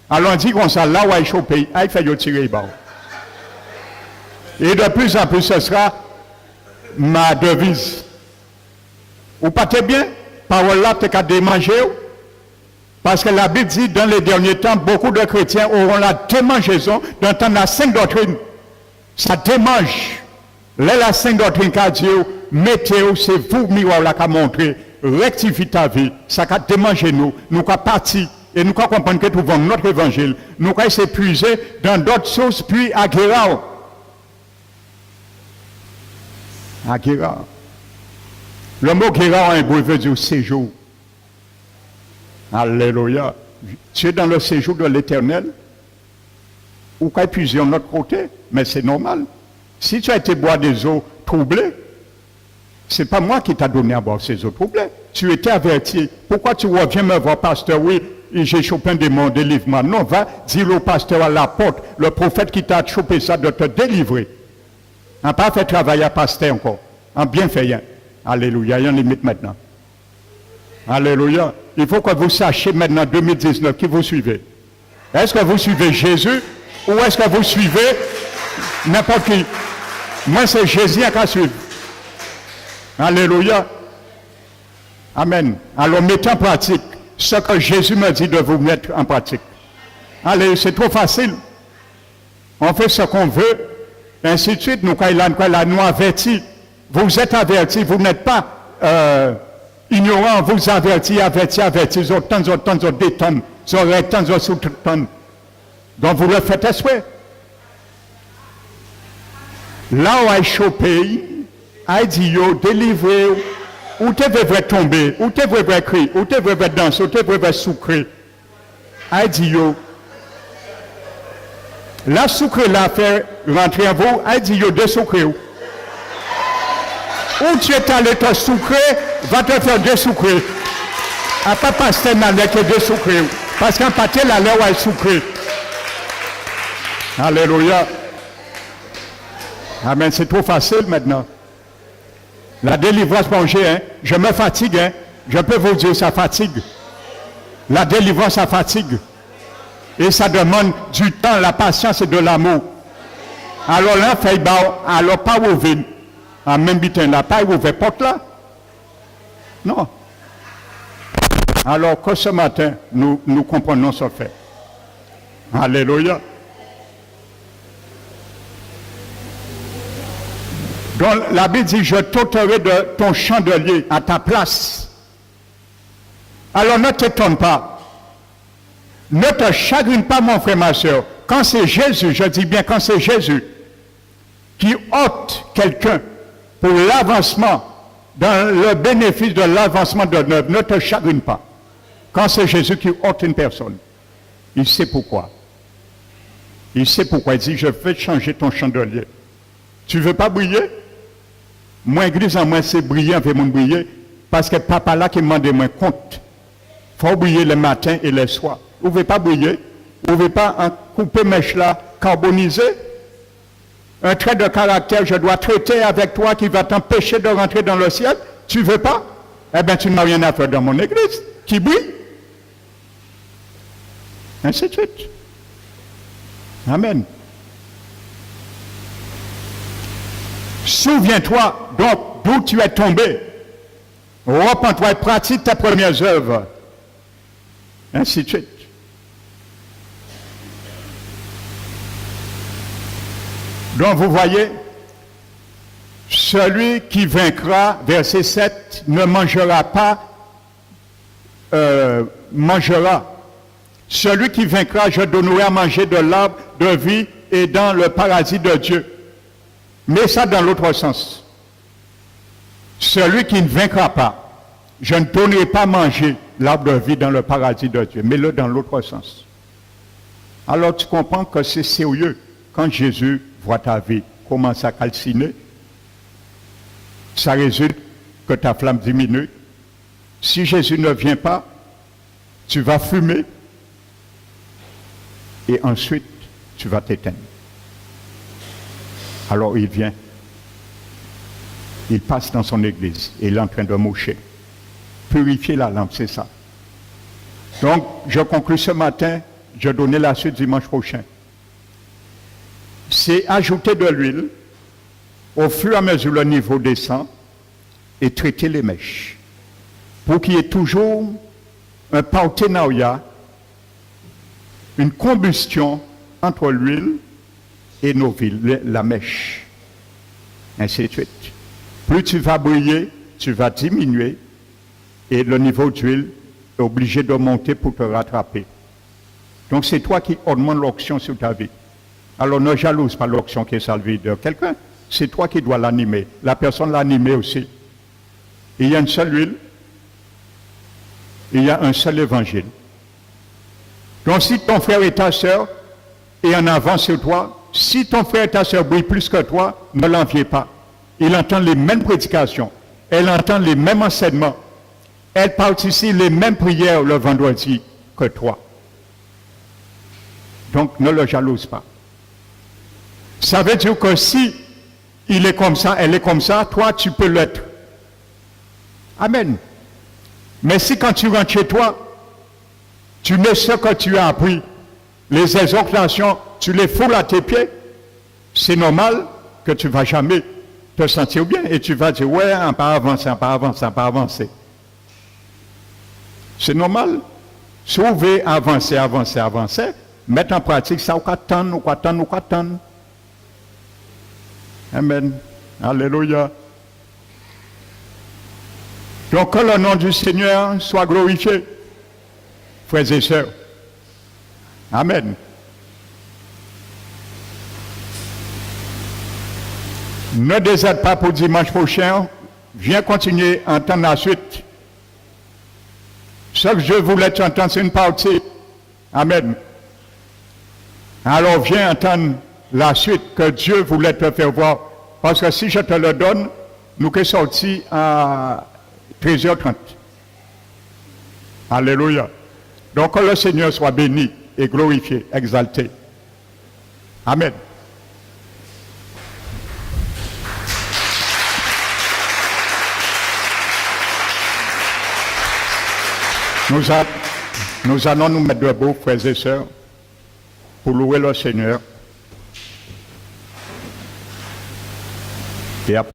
Alors on dit qu'on s'en là où il échappé, il fait tirer les balles. Et de plus en plus, ce sera ma devise. Vous partez bien? Parole là, tu as démangé. Parce que la Bible dit, dans les derniers temps, beaucoup de chrétiens auront la démangeaison d'entendre la sainte doctrine. Ça démange. Là, la sainte doctrine qu'a dit, mettez-vous, c'est vous, miroir là, qu'a montré, rectifiez ta vie, ça qu'a démangé nous, nous qu'a parti, et nous qu'a comprendre que nous trouvons notre évangile, nous qu'a s'épuiser dans d'autres sources, puis à Guérard. À Guérard. Le mot Guérard a un beau veut dire séjour. Alléluia. Tu es dans le séjour de l'éternel, ou qu'a épuisé de notre côté, mais c'est normal. Si tu as été boire des eaux troublées, ce n'est pas moi qui t'a donné à boire ces eaux troublées. Tu étais averti. Pourquoi tu reviens me voir, pasteur? Oui, j'ai chopé un démon, délivre-moi. Non, va dire au pasteur à la porte, le prophète qui t'a chopé ça, de te délivrer. On n'a pas fait travailler à pasteur encore. En bien fait rien. Alléluia, il y a une limite maintenant. Alléluia. Il faut que vous sachiez maintenant, 2019, qui vous suivez. Est-ce que vous suivez Jésus ou est-ce que vous suivez n'importe qui? Moi, c'est Jésus qui a suivi. Alléluia. Amen. Alors, mettez en pratique ce que Jésus m'a dit de vous mettre en pratique. Allez, c'est trop facile. On fait ce qu'on veut, et ainsi de suite. Nous, quand nous avertis, vous êtes avertis, vous n'êtes pas ignorants, vous avertis, autant, des tonnes, autant, sous-tonnes. Donc, vous le faites esprit. Là où il chopé, il dit, délivré, où tu veux tomber, où tu veux crier, où tu veux danser, où tu veux soucrer. Il dit, la soucrée là fait rentrer en vous, il dit, de soucrer. Où tu es allé te soucrer, va te faire dessoucrer. À pas passer dans l'air que dessoucrer. Parce qu'en pâté, la l'air où il soucrer. Alléluia. Amen, c'est trop facile maintenant. La délivrance, manger, hein, je me fatigue, hein, je peux vous dire, ça fatigue. La délivrance, ça fatigue. Et ça demande du temps, la patience et de l'amour. Alors là, fait alors pas ouvrir. En même temps, là, pas ouvrir porte là. Non. Alors que ce matin, nous comprenons ce fait. Alléluia. Donc la Bible dit, je t'ôterai de ton chandelier à ta place. Alors ne t'étonne pas. Ne te chagrine pas, mon frère, ma soeur. Quand c'est Jésus, je dis bien quand c'est Jésus, qui ôte quelqu'un pour l'avancement, dans le bénéfice de l'avancement de l'œuvre, ne te chagrine pas. Quand c'est Jésus qui ôte une personne, il sait pourquoi. Il sait pourquoi. Il dit, je vais changer ton chandelier. Tu ne veux pas briller? Moi, église en moi, c'est briller, on fait mon briller, parce que papa là qui m'a demandé compte. Il faut briller le matin et le soir. Vous ne pouvez pas briller, vous ne pouvez pas couper mèche là, carboniser. un trait de caractère, je dois traiter avec toi qui va t'empêcher de rentrer dans le ciel. Tu ne veux pas? Eh bien, tu n'as rien à faire dans mon église, qui brille. Ainsi de suite. Amen. Souviens-toi donc d'où tu es tombé. Repens-toi et pratique tes premières œuvres. Ainsi de suite. Donc vous voyez, celui qui vaincra, verset 7, ne mangera pas, mangera. Celui qui vaincra, je donnerai à manger de l'arbre de vie et dans le paradis de Dieu. Mais ça dans l'autre sens. Celui qui ne vaincra pas, je ne donnerai pas à manger l'arbre de vie dans le paradis de Dieu. Mets-le dans l'autre sens. Alors tu comprends que c'est sérieux quand Jésus voit ta vie commence à calciner. Ça résulte que ta flamme diminue. Si Jésus ne vient pas, tu vas fumer et ensuite tu vas t'éteindre. Alors il vient, il passe dans son église et il est en train de moucher. Purifier la lampe, c'est ça. Donc, je conclus ce matin, je donnais la suite dimanche prochain. C'est ajouter de l'huile, au fur et à mesure le niveau descend, et traiter les mèches. Pour qu'il y ait toujours un partenariat, une combustion entre l'huile et nos villes, la mèche. Ainsi de suite. Plus tu vas briller, tu vas diminuer et le niveau d'huile est obligé de monter pour te rattraper. Donc c'est toi qui augmente l'onction sur ta vie. Alors ne jalouse pas l'onction qui est salvée de quelqu'un. C'est toi qui dois l'animer. La personne l'animer aussi. Il y a une seule huile. Il y a un seul évangile. Donc si ton frère et ta soeur est en avance sur toi, si ton frère et ta soeur brillent plus que toi, ne l'enviez pas. Il entend les mêmes prédications. Elle entend les mêmes enseignements. Elle participe les mêmes prières le vendredi que toi. Donc ne le jalouse pas. Ça veut dire que si il est comme ça, elle est comme ça, toi tu peux l'être. Amen. Mais si quand tu rentres chez toi, tu mets ce que tu as appris, les exhortations, tu les foules à tes pieds, c'est normal que tu ne vas jamais te sentir bien et tu vas dire, ouais, on va avancer, on va avancer, on va avancer. C'est normal. Si vous voulez avancer, avancer, avancer, mettre en pratique ça, ou qu'attendre, ou qu'attendre, ou qu'attendre. Amen. Alléluia. Donc que le nom du Seigneur soit glorifié, frères et sœurs. Amen. Ne déserte pas pour dimanche prochain. Viens continuer à entendre la suite. Ce que je voulais t'entendre, c'est une partie. Amen. Alors viens entendre la suite que Dieu voulait te faire voir. Parce que si je te le donne, nous sommes sortis à 13h30. Alléluia. Donc que le Seigneur soit béni et glorifié, exalté. Amen. Nous allons nous mettre debout, frères et sœurs, pour louer le Seigneur. Et après,